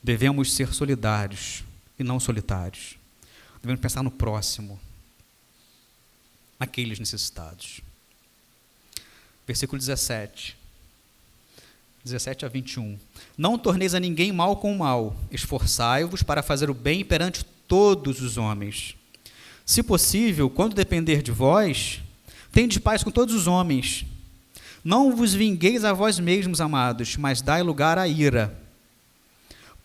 Devemos ser solidários e não solitários. Devemos pensar no próximo, naqueles necessitados. Versículo 17 a 21. Não torneis a ninguém mal com mal, esforçai-vos para fazer o bem perante todos os homens. Se possível, quando depender de vós, tendes paz com todos os homens. Não vos vingueis a vós mesmos, amados, mas dai lugar à ira.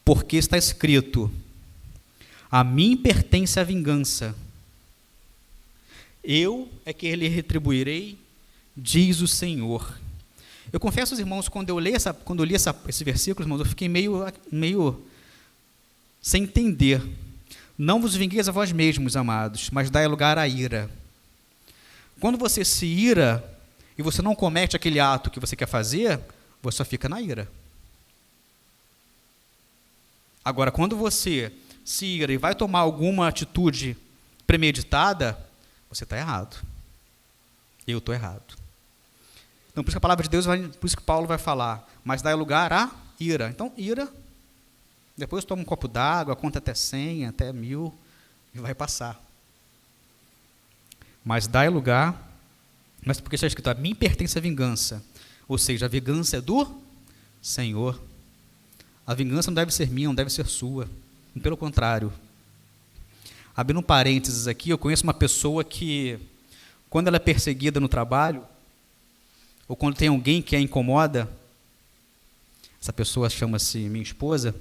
Porque está escrito: a mim pertence a vingança. Eu é que lhe retribuirei, diz o Senhor. Eu confesso aos irmãos, quando eu li esse versículo, irmãos, eu fiquei meio sem entender. Não vos vingueis a vós mesmos, amados, mas dai lugar à ira. Quando você se ira e você não comete aquele ato que você quer fazer, você só fica na ira. Agora, quando você se ira e vai tomar alguma atitude premeditada, você está errado. Eu estou errado. Então, por isso que a palavra de Deus, por isso que Paulo vai falar, mas dá lugar à ira. Então, ira, depois toma um copo d'água, conta até 100, até 1000, e vai passar. mas dai lugar, mas porque está escrito, a mim pertence a vingança, ou seja, a vingança é do Senhor. A vingança não deve ser minha, não deve ser sua, pelo contrário. Abrindo um parênteses aqui, eu conheço uma pessoa que, quando ela é perseguida no trabalho, ou quando tem alguém que a incomoda, essa pessoa chama-se minha esposa,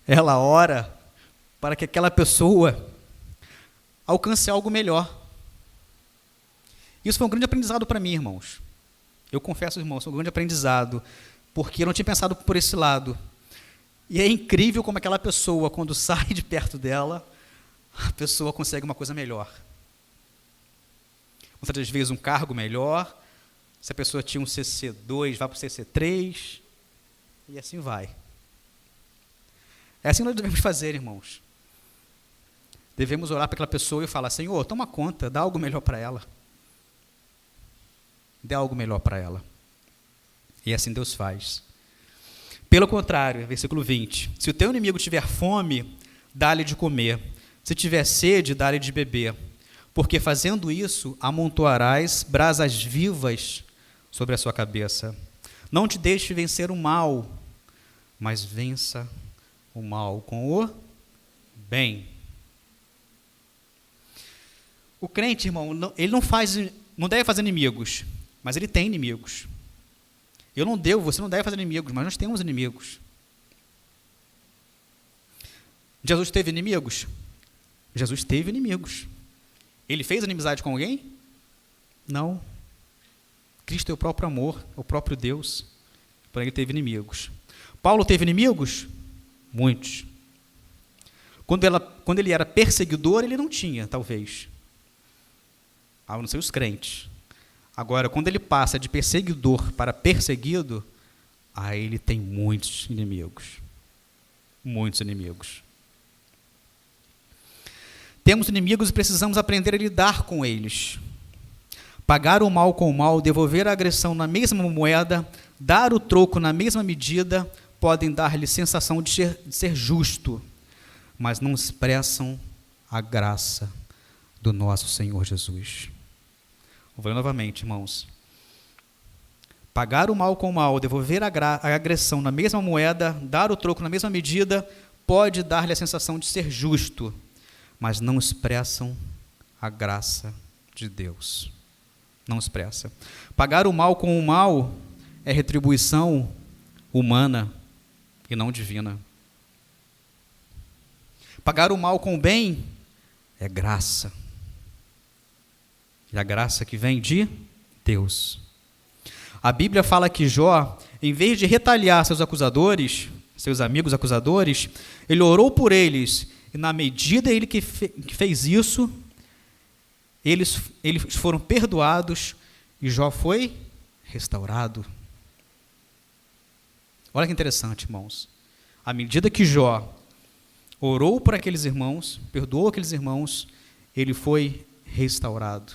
ela ora para que aquela pessoa alcance algo melhor. Isso foi um grande aprendizado para mim, irmãos. Eu confesso, irmãos, foi um grande aprendizado, porque eu não tinha pensado por esse lado. E é incrível como aquela pessoa, quando sai de perto dela, a pessoa consegue uma coisa melhor. Muitas das vezes um cargo melhor, se a pessoa tinha um CC2, vai para o CC3, e assim vai. É assim que nós devemos fazer, irmãos. Devemos orar para aquela pessoa e falar, Senhor, toma conta, dá algo melhor para ela. Dê algo melhor para ela. E assim Deus faz. Pelo contrário, versículo 20, se o teu inimigo tiver fome, dá-lhe de comer. Se tiver sede, dá-lhe de beber. Porque fazendo isso, amontoarás brasas vivas sobre a sua cabeça. Não te deixe vencer o mal, mas vença o mal com o bem. O crente, irmão, ele não deve fazer inimigos, mas ele tem inimigos. Você não deve fazer inimigos, mas nós temos inimigos. Jesus teve inimigos? Jesus teve inimigos. Ele fez inimizade com alguém? Não. Cristo é o próprio amor, é o próprio Deus. Porém, ele teve inimigos. Paulo teve inimigos? Muitos. Quando ele era perseguidor, ele não tinha, talvez. A não ser os crentes. Agora, quando ele passa de perseguidor para perseguido, aí ele tem muitos inimigos. Muitos inimigos. Temos inimigos e precisamos aprender a lidar com eles. Pagar o mal com o mal, devolver a agressão na mesma moeda, dar o troco na mesma medida, podem dar-lhe sensação de ser justo, mas não expressam a graça do nosso Senhor Jesus. Vou ler novamente, irmãos. Pagar o mal com o mal, devolver a agressão na mesma moeda, dar o troco na mesma medida, pode dar-lhe a sensação de ser justo, mas não expressam a graça de Deus. Não expressa. Pagar o mal com o mal é retribuição humana e não divina. Pagar o mal com o bem é graça. E a graça que vem de Deus. A Bíblia fala que Jó, em vez de retaliar seus acusadores, seus amigos acusadores, ele orou por eles, e na medida que fez isso, eles foram perdoados, e Jó foi restaurado. Olha que interessante, irmãos. À medida que Jó orou por aqueles irmãos, perdoou aqueles irmãos, ele foi restaurado.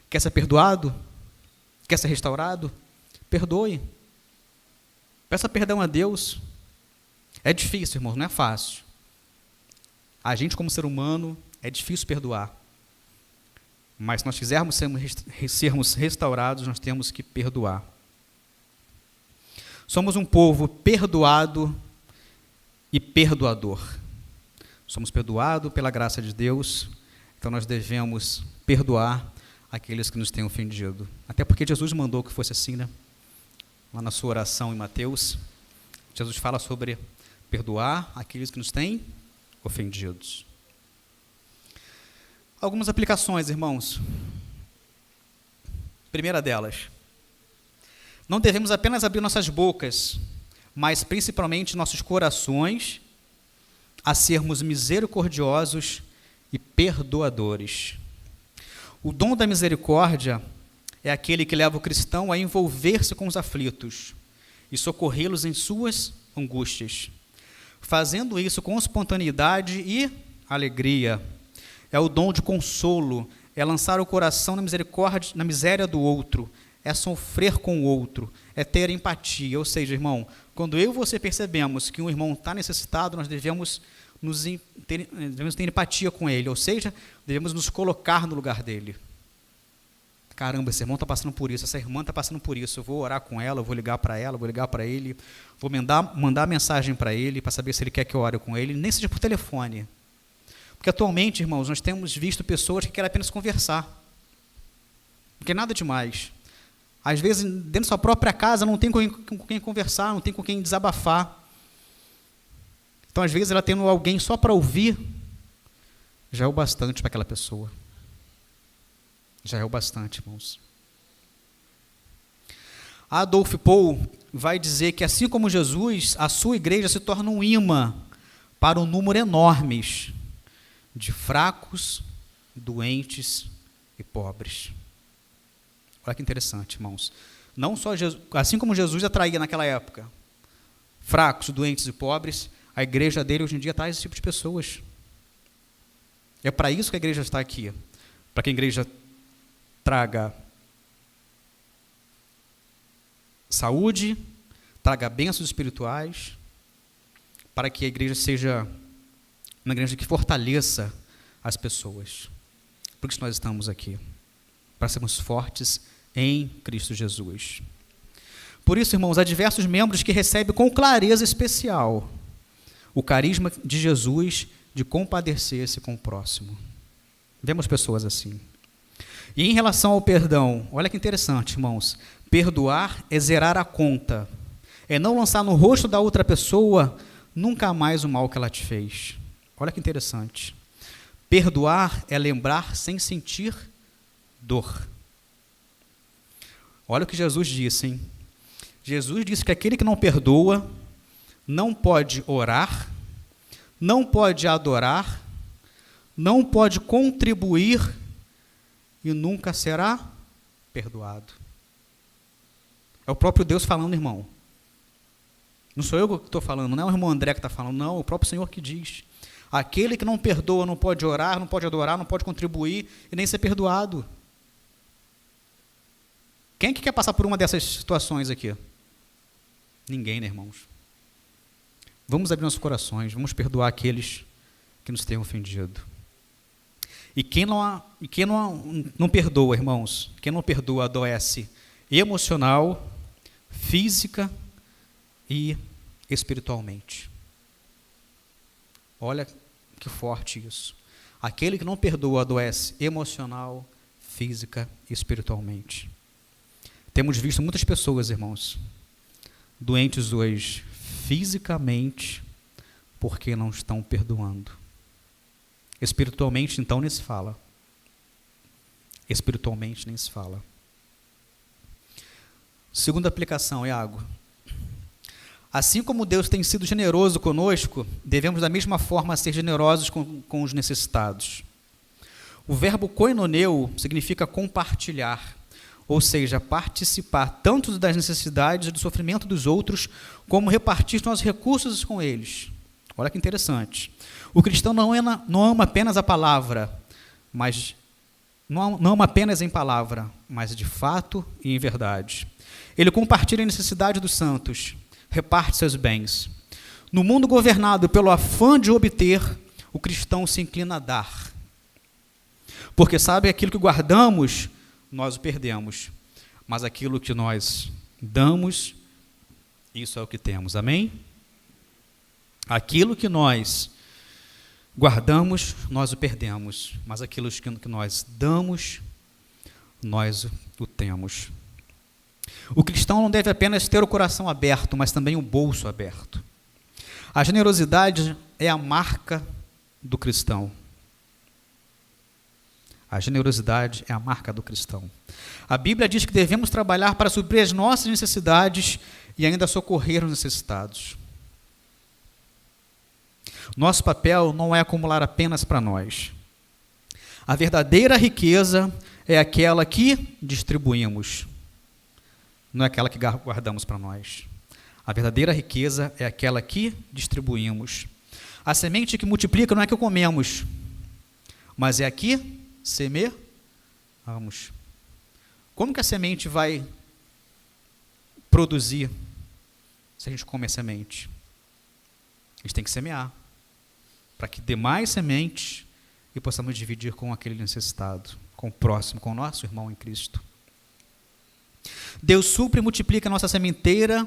Quer ser perdoado? Quer ser restaurado? Perdoe. Peça perdão a Deus. É difícil, irmãos, não é fácil. A gente, como ser humano, é difícil perdoar. Mas se nós quisermos sermos restaurados, nós temos que perdoar. Somos um povo perdoado e perdoador. Somos perdoados pela graça de Deus, então nós devemos perdoar aqueles que nos têm ofendido. Até porque Jesus mandou que fosse assim, né? Lá na sua oração em Mateus, Jesus fala sobre perdoar aqueles que nos têm ofendidos. Algumas aplicações, irmãos. Primeira delas, não devemos apenas abrir nossas bocas, mas principalmente nossos corações, a sermos misericordiosos e perdoadores. O dom da misericórdia é aquele que leva o cristão a envolver-se com os aflitos e socorrê-los em suas angústias, fazendo isso com espontaneidade e alegria. É o dom de consolo, é lançar o coração na misericórdia, na miséria do outro, é sofrer com o outro, é ter empatia. Ou seja, irmão, quando eu e você percebemos que um irmão está necessitado, nós devemos ter empatia com ele, ou seja, devemos nos colocar no lugar dele. caramba, esse irmão está passando por isso, essa irmã está passando por isso, eu vou orar com ela, eu vou ligar para ela, vou ligar para ele, vou mandar mensagem para ele, para saber se ele quer que eu ore com ele, nem seja por telefone. Porque atualmente, irmãos, nós temos visto pessoas que querem apenas conversar. Não tem nada demais. Às vezes, dentro da sua própria casa, não tem com quem conversar, não tem com quem desabafar. Então, às vezes, ela tendo alguém só para ouvir, já é o bastante para aquela pessoa. Já é o bastante, irmãos. Adolf Paul vai dizer que, assim como Jesus, a sua igreja se torna um imã para um número enorme de fracos, doentes e pobres. Olha que interessante, irmãos. Não só Jesus, assim como Jesus atraía naquela época fracos, doentes e pobres, a igreja dele hoje em dia traz esse tipo de pessoas. É para isso que a igreja está aqui. Para que a igreja traga saúde, traga bênçãos espirituais, para que a igreja seja uma igreja que fortaleça as pessoas. Por isso nós estamos aqui, para sermos fortes em Cristo Jesus. Por isso, irmãos, há diversos membros que recebem com clareza especial o carisma de Jesus de compadecer-se com o próximo. Vemos pessoas assim. E em relação ao perdão, olha que interessante, irmãos. Perdoar é zerar a conta. É não lançar no rosto da outra pessoa nunca mais o mal que ela te fez. Olha que interessante. Perdoar é lembrar sem sentir dor. Olha o que Jesus disse, hein? Jesus disse que aquele que não perdoa não pode orar, não pode adorar, não pode contribuir e nunca será perdoado. É o próprio Deus falando, irmão. Não sou eu que estou falando, não é o irmão André que está falando, não, é o próprio Senhor que diz. Aquele que não perdoa não pode orar, não pode adorar, não pode contribuir e nem ser perdoado. Quem é que quer passar por uma dessas situações aqui? Ninguém, né, irmãos? Vamos abrir nossos corações, vamos perdoar aqueles que nos tenham ofendido. E quem não perdoa, irmãos, quem não perdoa adoece emocional, física e espiritualmente. Olha que forte isso. Aquele que não perdoa adoece emocional, física e espiritualmente. Temos visto muitas pessoas, irmãos, doentes hoje, fisicamente, porque não estão perdoando. Espiritualmente, então, nem se fala. Espiritualmente, nem se fala. Segunda aplicação, Iago. Assim como Deus tem sido generoso conosco, devemos da mesma forma ser generosos com os necessitados. O verbo koinoneu significa compartilhar, ou seja, participar tanto das necessidades e do sofrimento dos outros, como repartir nossos recursos com eles. Olha que interessante. O cristão não ama apenas a palavra, mas não ama apenas em palavra, mas de fato e em verdade. Ele compartilha a necessidade dos santos, reparte seus bens. No mundo governado pelo afã de obter, o cristão se inclina a dar. Porque sabe aquilo que guardamos, nós o perdemos. Mas aquilo que nós damos, isso é o que temos. Amém? Aquilo que nós guardamos, nós o perdemos. Mas aquilo que nós damos, nós o temos. O cristão não deve apenas ter o coração aberto, mas também o bolso aberto. A generosidade é a marca do cristão. A generosidade é a marca do cristão. A Bíblia diz que devemos trabalhar para suprir as nossas necessidades e ainda socorrer os necessitados. Nosso papel não é acumular apenas para nós. A verdadeira riqueza é aquela que distribuímos, não é aquela que guardamos para nós. A verdadeira riqueza é aquela que distribuímos. A semente que multiplica não é a que comemos, mas é a que semeamos. Como que a semente vai produzir se a gente come a semente? A gente tem que semear, para que dê mais sementes e possamos dividir com aquele necessitado, com o próximo, com o nosso irmão em Cristo. Deus supre e multiplica a nossa sementeira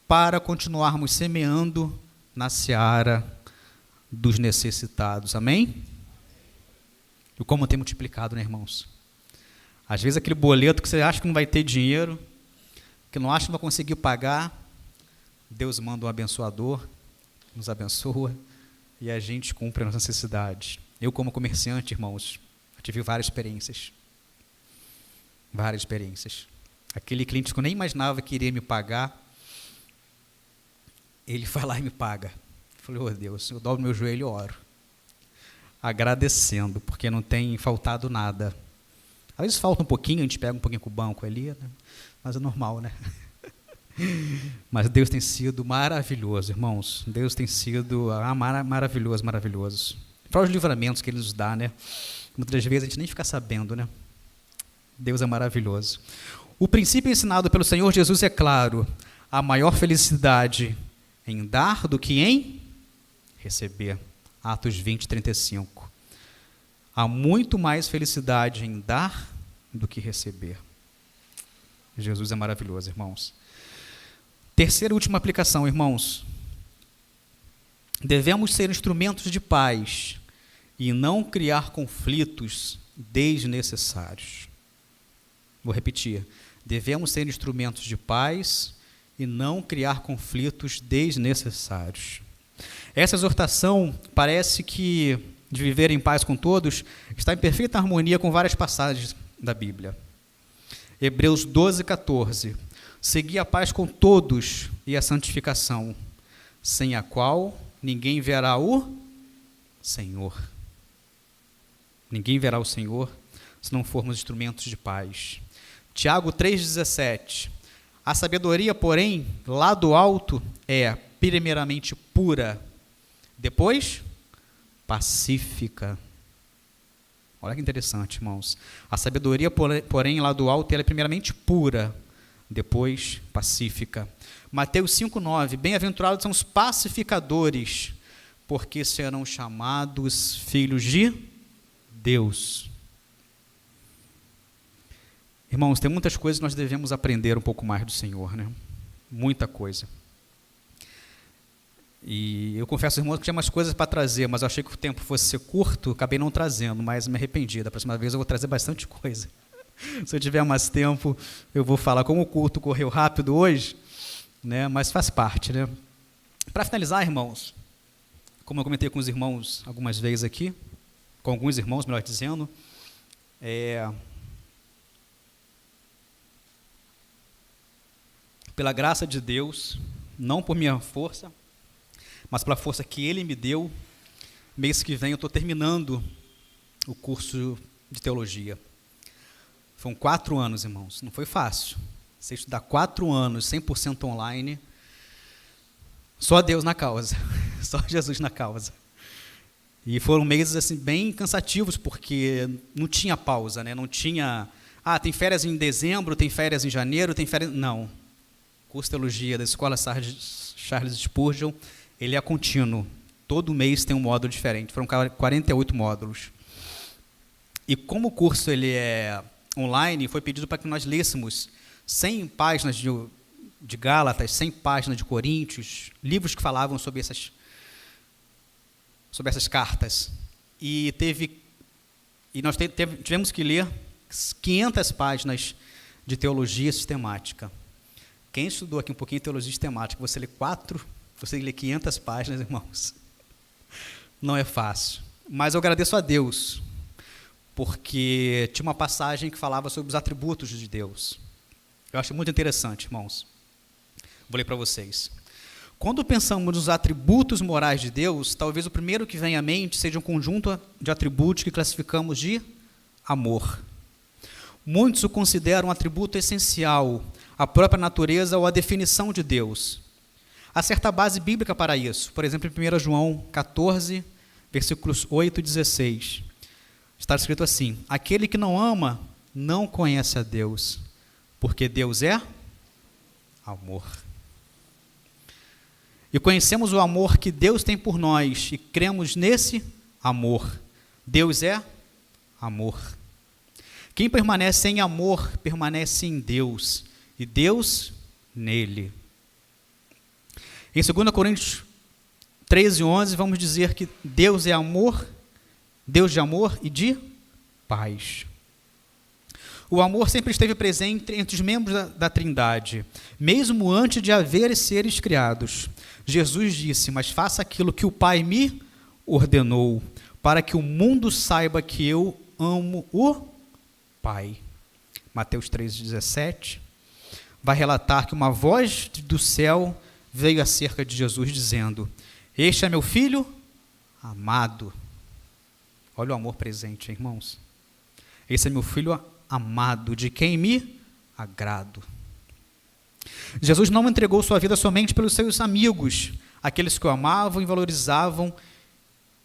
para continuarmos semeando na seara dos necessitados. Amém? E como tem multiplicado, né, irmãos? Às vezes aquele boleto que você acha que não vai ter dinheiro, que não acha que não vai conseguir pagar, Deus manda um abençoador, nos abençoa e a gente cumpre as necessidades. Eu, como comerciante, irmãos, tive várias experiências. Várias experiências. Aquele cliente que eu nem imaginava que iria me pagar, ele vai lá e me paga. Eu falei, oh Deus, eu dobro meu joelho e oro, agradecendo, porque não tem faltado nada. Às vezes falta um pouquinho, a gente pega um pouquinho com o banco ali, né? Mas é normal, né? Mas Deus tem sido maravilhoso, irmãos. Deus tem sido maravilhoso, maravilhoso. Fora os livramentos que Ele nos dá, né? Muitas vezes a gente nem fica sabendo, né? Deus é maravilhoso. O princípio ensinado pelo Senhor Jesus é claro: a maior felicidade em dar do que em receber. Atos 20, 35. Há muito mais felicidade em dar do que receber. Jesus é maravilhoso, irmãos. Terceira e última aplicação, irmãos. Devemos ser instrumentos de paz e não criar conflitos desnecessários. Vou repetir. Devemos ser instrumentos de paz e não criar conflitos desnecessários. Essa exortação parece que de viver em paz com todos está em perfeita harmonia com várias passagens da Bíblia. Hebreus 12, 14. Segui a paz com todos e a santificação, sem a qual ninguém verá o Senhor. Ninguém verá o Senhor se não formos instrumentos de paz. Tiago 3,17. A sabedoria, porém, lá do alto é primeiramente pura, depois pacífica. Olha que interessante, irmãos. A sabedoria, porém, lá do alto ela é primeiramente pura, depois pacífica. Mateus 5,9. Bem-aventurados são os pacificadores, porque serão chamados filhos de Deus. Irmãos, tem muitas coisas que nós devemos aprender um pouco mais do Senhor, né? Muita coisa. E eu confesso, irmãos, que tinha mais coisas para trazer, mas eu achei que o tempo fosse ser curto, acabei não trazendo, mas me arrependi. Da próxima vez eu vou trazer bastante coisa. Se eu tiver mais tempo, eu vou falar. Como o culto correu rápido hoje, né? Mas faz parte, né? Para finalizar, irmãos, como eu comentei com os irmãos algumas vezes aqui, com alguns irmãos, melhor dizendo, pela graça de Deus, não por minha força, mas pela força que Ele me deu, mês que vem eu estou terminando o curso de teologia. Foram 4 anos, irmãos, não foi fácil. Você estudar 4 anos, 100% online, só Deus na causa, só Jesus na causa. E foram meses assim, bem cansativos, porque não tinha pausa, né? Não tinha, tem férias em dezembro, tem férias em janeiro, tem férias... Não. O curso de teologia da Escola Charles Spurgeon, ele é contínuo. Todo mês tem um módulo diferente. Foram 48 módulos. E como o curso ele é online, foi pedido para que nós lêssemos 100 páginas de Gálatas, 100 páginas de Coríntios, livros que falavam sobre essas cartas. E nós tivemos que ler 500 páginas de teologia sistemática. Quem estudou aqui um pouquinho de teologia sistemática, você lê 500 páginas, irmãos. Não é fácil. Mas eu agradeço a Deus, porque tinha uma passagem que falava sobre os atributos de Deus. Eu acho muito interessante, irmãos. Vou ler para vocês. Quando pensamos nos atributos morais de Deus, talvez o primeiro que vem à mente seja um conjunto de atributos que classificamos de amor. Muitos o consideram um atributo essencial, a própria natureza ou a definição de Deus. Há certa base bíblica para isso. Por exemplo, em 1 João 14, versículos 8 e 16. Está escrito assim: aquele que não ama não conhece a Deus, porque Deus é amor. E conhecemos o amor que Deus tem por nós e cremos nesse amor. Deus é amor. Quem permanece em amor, permanece em Deus, e Deus nele. Em 2 Coríntios 13:11, vamos dizer que Deus é amor, Deus de amor e de paz. O amor sempre esteve presente entre os membros da Trindade, mesmo antes de haver seres criados. Jesus disse: mas faça aquilo que o Pai me ordenou, para que o mundo saiba que eu amo o Pai. Mateus 3,17 vai relatar que uma voz do céu veio acerca de Jesus dizendo: este é meu filho amado. Olha o amor presente, irmãos. Esse é meu filho amado, de quem me agrado. Jesus não entregou sua vida somente pelos seus amigos, aqueles que o amavam e valorizavam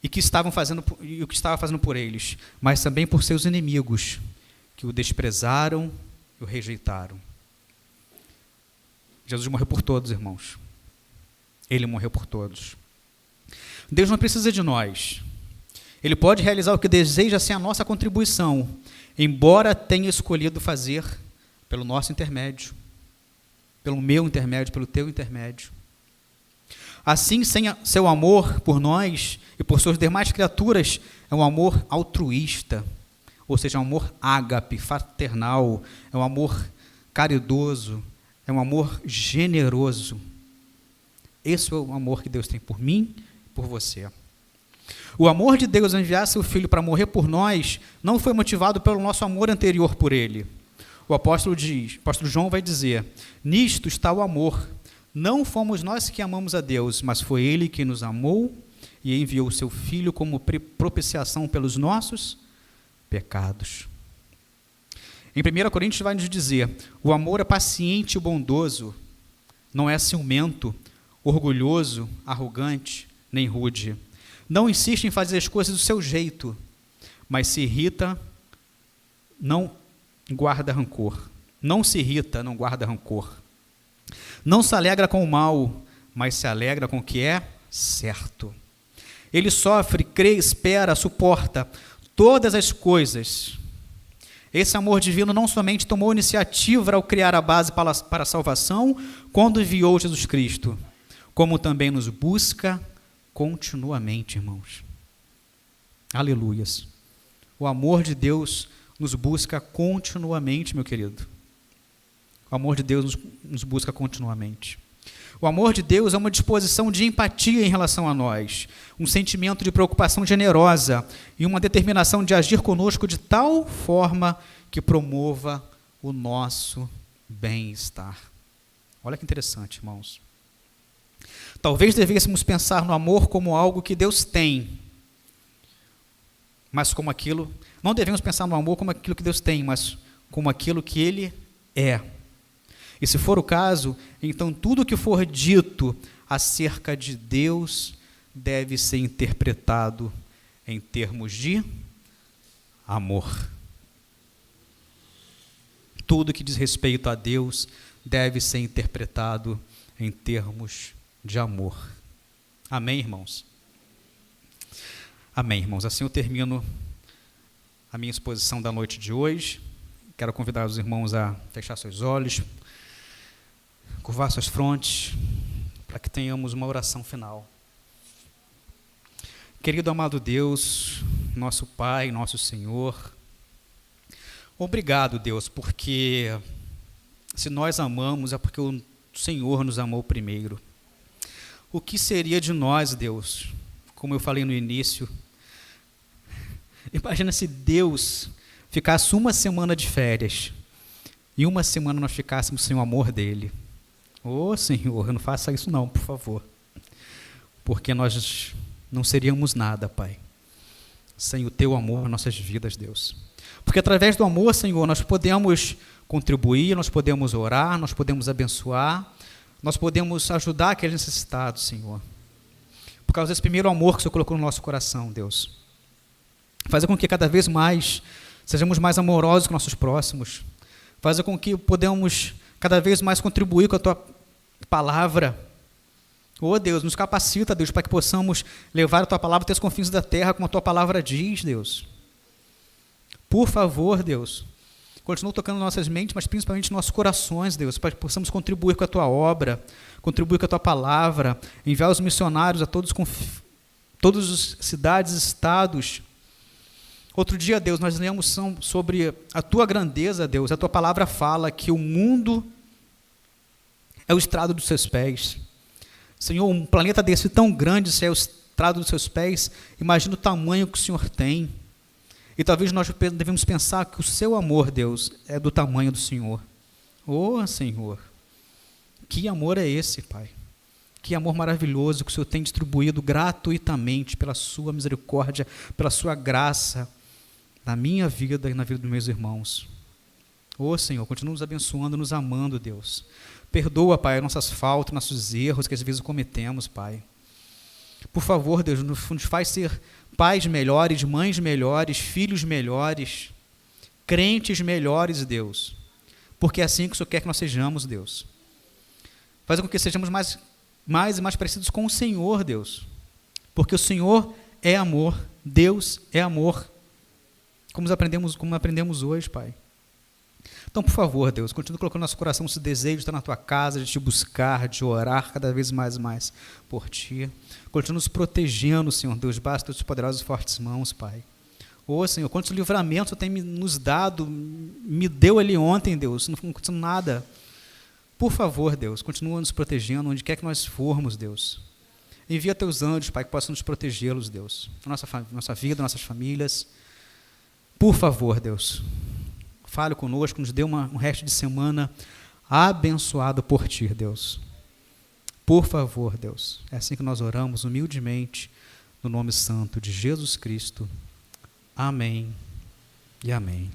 e o que estava fazendo por eles, mas também por seus inimigos, que o desprezaram e o rejeitaram. Jesus morreu por todos, irmãos. Ele morreu por todos. Deus não precisa de nós. Ele pode realizar o que deseja sem a nossa contribuição, embora tenha escolhido fazer pelo nosso intermédio, pelo meu intermédio, pelo teu intermédio. Assim, sem seu amor por nós e por suas demais criaturas, é um amor altruísta, ou seja, é um amor ágape, fraternal, é um amor caridoso, é um amor generoso. Esse é o amor que Deus tem por mim e por você. O amor de Deus ao enviar seu Filho para morrer por nós não foi motivado pelo nosso amor anterior por Ele. O apóstolo João vai dizer: nisto está o amor. Não fomos nós que amamos a Deus, mas foi Ele que nos amou e enviou o seu Filho como propiciação pelos nossos pecados. Em 1 Coríntios vai nos dizer: o amor é paciente e bondoso, não é ciumento, orgulhoso, arrogante, nem rude. Não insiste em fazer as coisas do seu jeito, mas se irrita, não guarda rancor. Não se irrita, não guarda rancor. Não se alegra com o mal, mas se alegra com o que é certo. Ele sofre, crê, espera, suporta todas as coisas. Esse amor divino não somente tomou iniciativa ao criar a base para a salvação, quando enviou Jesus Cristo, como também nos busca continuamente, irmãos. Aleluias. O amor de Deus nos busca continuamente, meu querido. O amor de Deus nos busca continuamente. O amor de Deus é uma disposição de empatia em relação a nós, um sentimento de preocupação generosa e uma determinação de agir conosco de tal forma que promova o nosso bem-estar. Olha que interessante, irmãos. Talvez devêssemos pensar no amor como algo que Deus tem, mas como aquilo, não devemos pensar no amor como aquilo que Deus tem, mas como aquilo que Ele é. E se for o caso, então tudo que for dito acerca de Deus deve ser interpretado em termos de amor. Tudo que diz respeito a Deus deve ser interpretado em termos de amor. Amém, irmãos? Amém, irmãos. Assim eu termino a minha exposição da noite de hoje. Quero convidar os irmãos a fechar seus olhos, curvar suas frontes, para que tenhamos uma oração final. Querido amado Deus, nosso Pai, nosso Senhor, obrigado, Deus, porque se nós amamos é porque o Senhor nos amou primeiro. O que seria de nós, Deus, como eu falei no início? Imagina se Deus ficasse uma semana de férias e uma semana nós ficássemos sem o amor dele. Ô Senhor, não faça isso não, por favor, porque nós não seríamos nada, Pai, sem o teu amor nas nossas vidas, Deus. Porque através do amor, Senhor, nós podemos contribuir, nós podemos orar, nós podemos abençoar, nós podemos ajudar aquele necessitado, Senhor. Por causa desse primeiro amor que o Senhor colocou no nosso coração, Deus. Fazer com que cada vez mais sejamos mais amorosos com nossos próximos. Fazer com que podemos cada vez mais contribuir com a Tua palavra. Oh, Deus, nos capacita, Deus, para que possamos levar a Tua palavra até os confins da terra, como a Tua palavra diz, Deus. Por favor, Deus, Continua tocando nossas mentes, mas principalmente nossos corações, Deus, para que possamos contribuir com a Tua obra, contribuir com a Tua palavra, enviar os missionários a todas as cidades e estados. Outro dia, Deus, nós lemos sobre a Tua grandeza, Deus. A Tua palavra fala que o mundo é o estrado dos Seus pés. Senhor, um planeta desse tão grande, se é o estrado dos Seus pés, imagina o tamanho que o Senhor tem. E talvez nós devemos pensar que o Seu amor, Deus, é do tamanho do Senhor. Oh, Senhor, que amor é esse, Pai? Que amor maravilhoso que o Senhor tem distribuído gratuitamente pela Sua misericórdia, pela Sua graça, na minha vida e na vida dos meus irmãos. Oh, Senhor, continua nos abençoando, nos amando, Deus. Perdoa, Pai, nossas faltas, nossos erros que às vezes cometemos, Pai. Por favor, Deus, nos faz ser pais melhores, mães melhores, filhos melhores, crentes melhores, Deus. Porque é assim que o Senhor quer que nós sejamos, Deus. Faz com que sejamos mais e mais parecidos com o Senhor, Deus. Porque o Senhor é amor, Deus é amor. Como aprendemos hoje, Pai. Então, por favor, Deus, continue colocando no nosso coração esse desejo de estar na Tua casa, de Te buscar, de orar cada vez mais e mais por Ti. Continue nos protegendo, Senhor Deus, basta Teus poderosos e fortes mãos, Pai. Ô, Senhor, quantos livramentos o Senhor tem nos dado, me deu ali ontem, Deus, não foi acontecendo nada. Por favor, Deus, continua nos protegendo onde quer que nós formos, Deus. Envia Teus anjos, Pai, que possam nos protegê-los, Deus. Nossa vida, nossas famílias. Por favor, Deus. Fale conosco, nos dê um resto de semana abençoado por Ti, Deus. Por favor, Deus. É assim que nós oramos humildemente, no nome santo de Jesus Cristo. Amém e amém.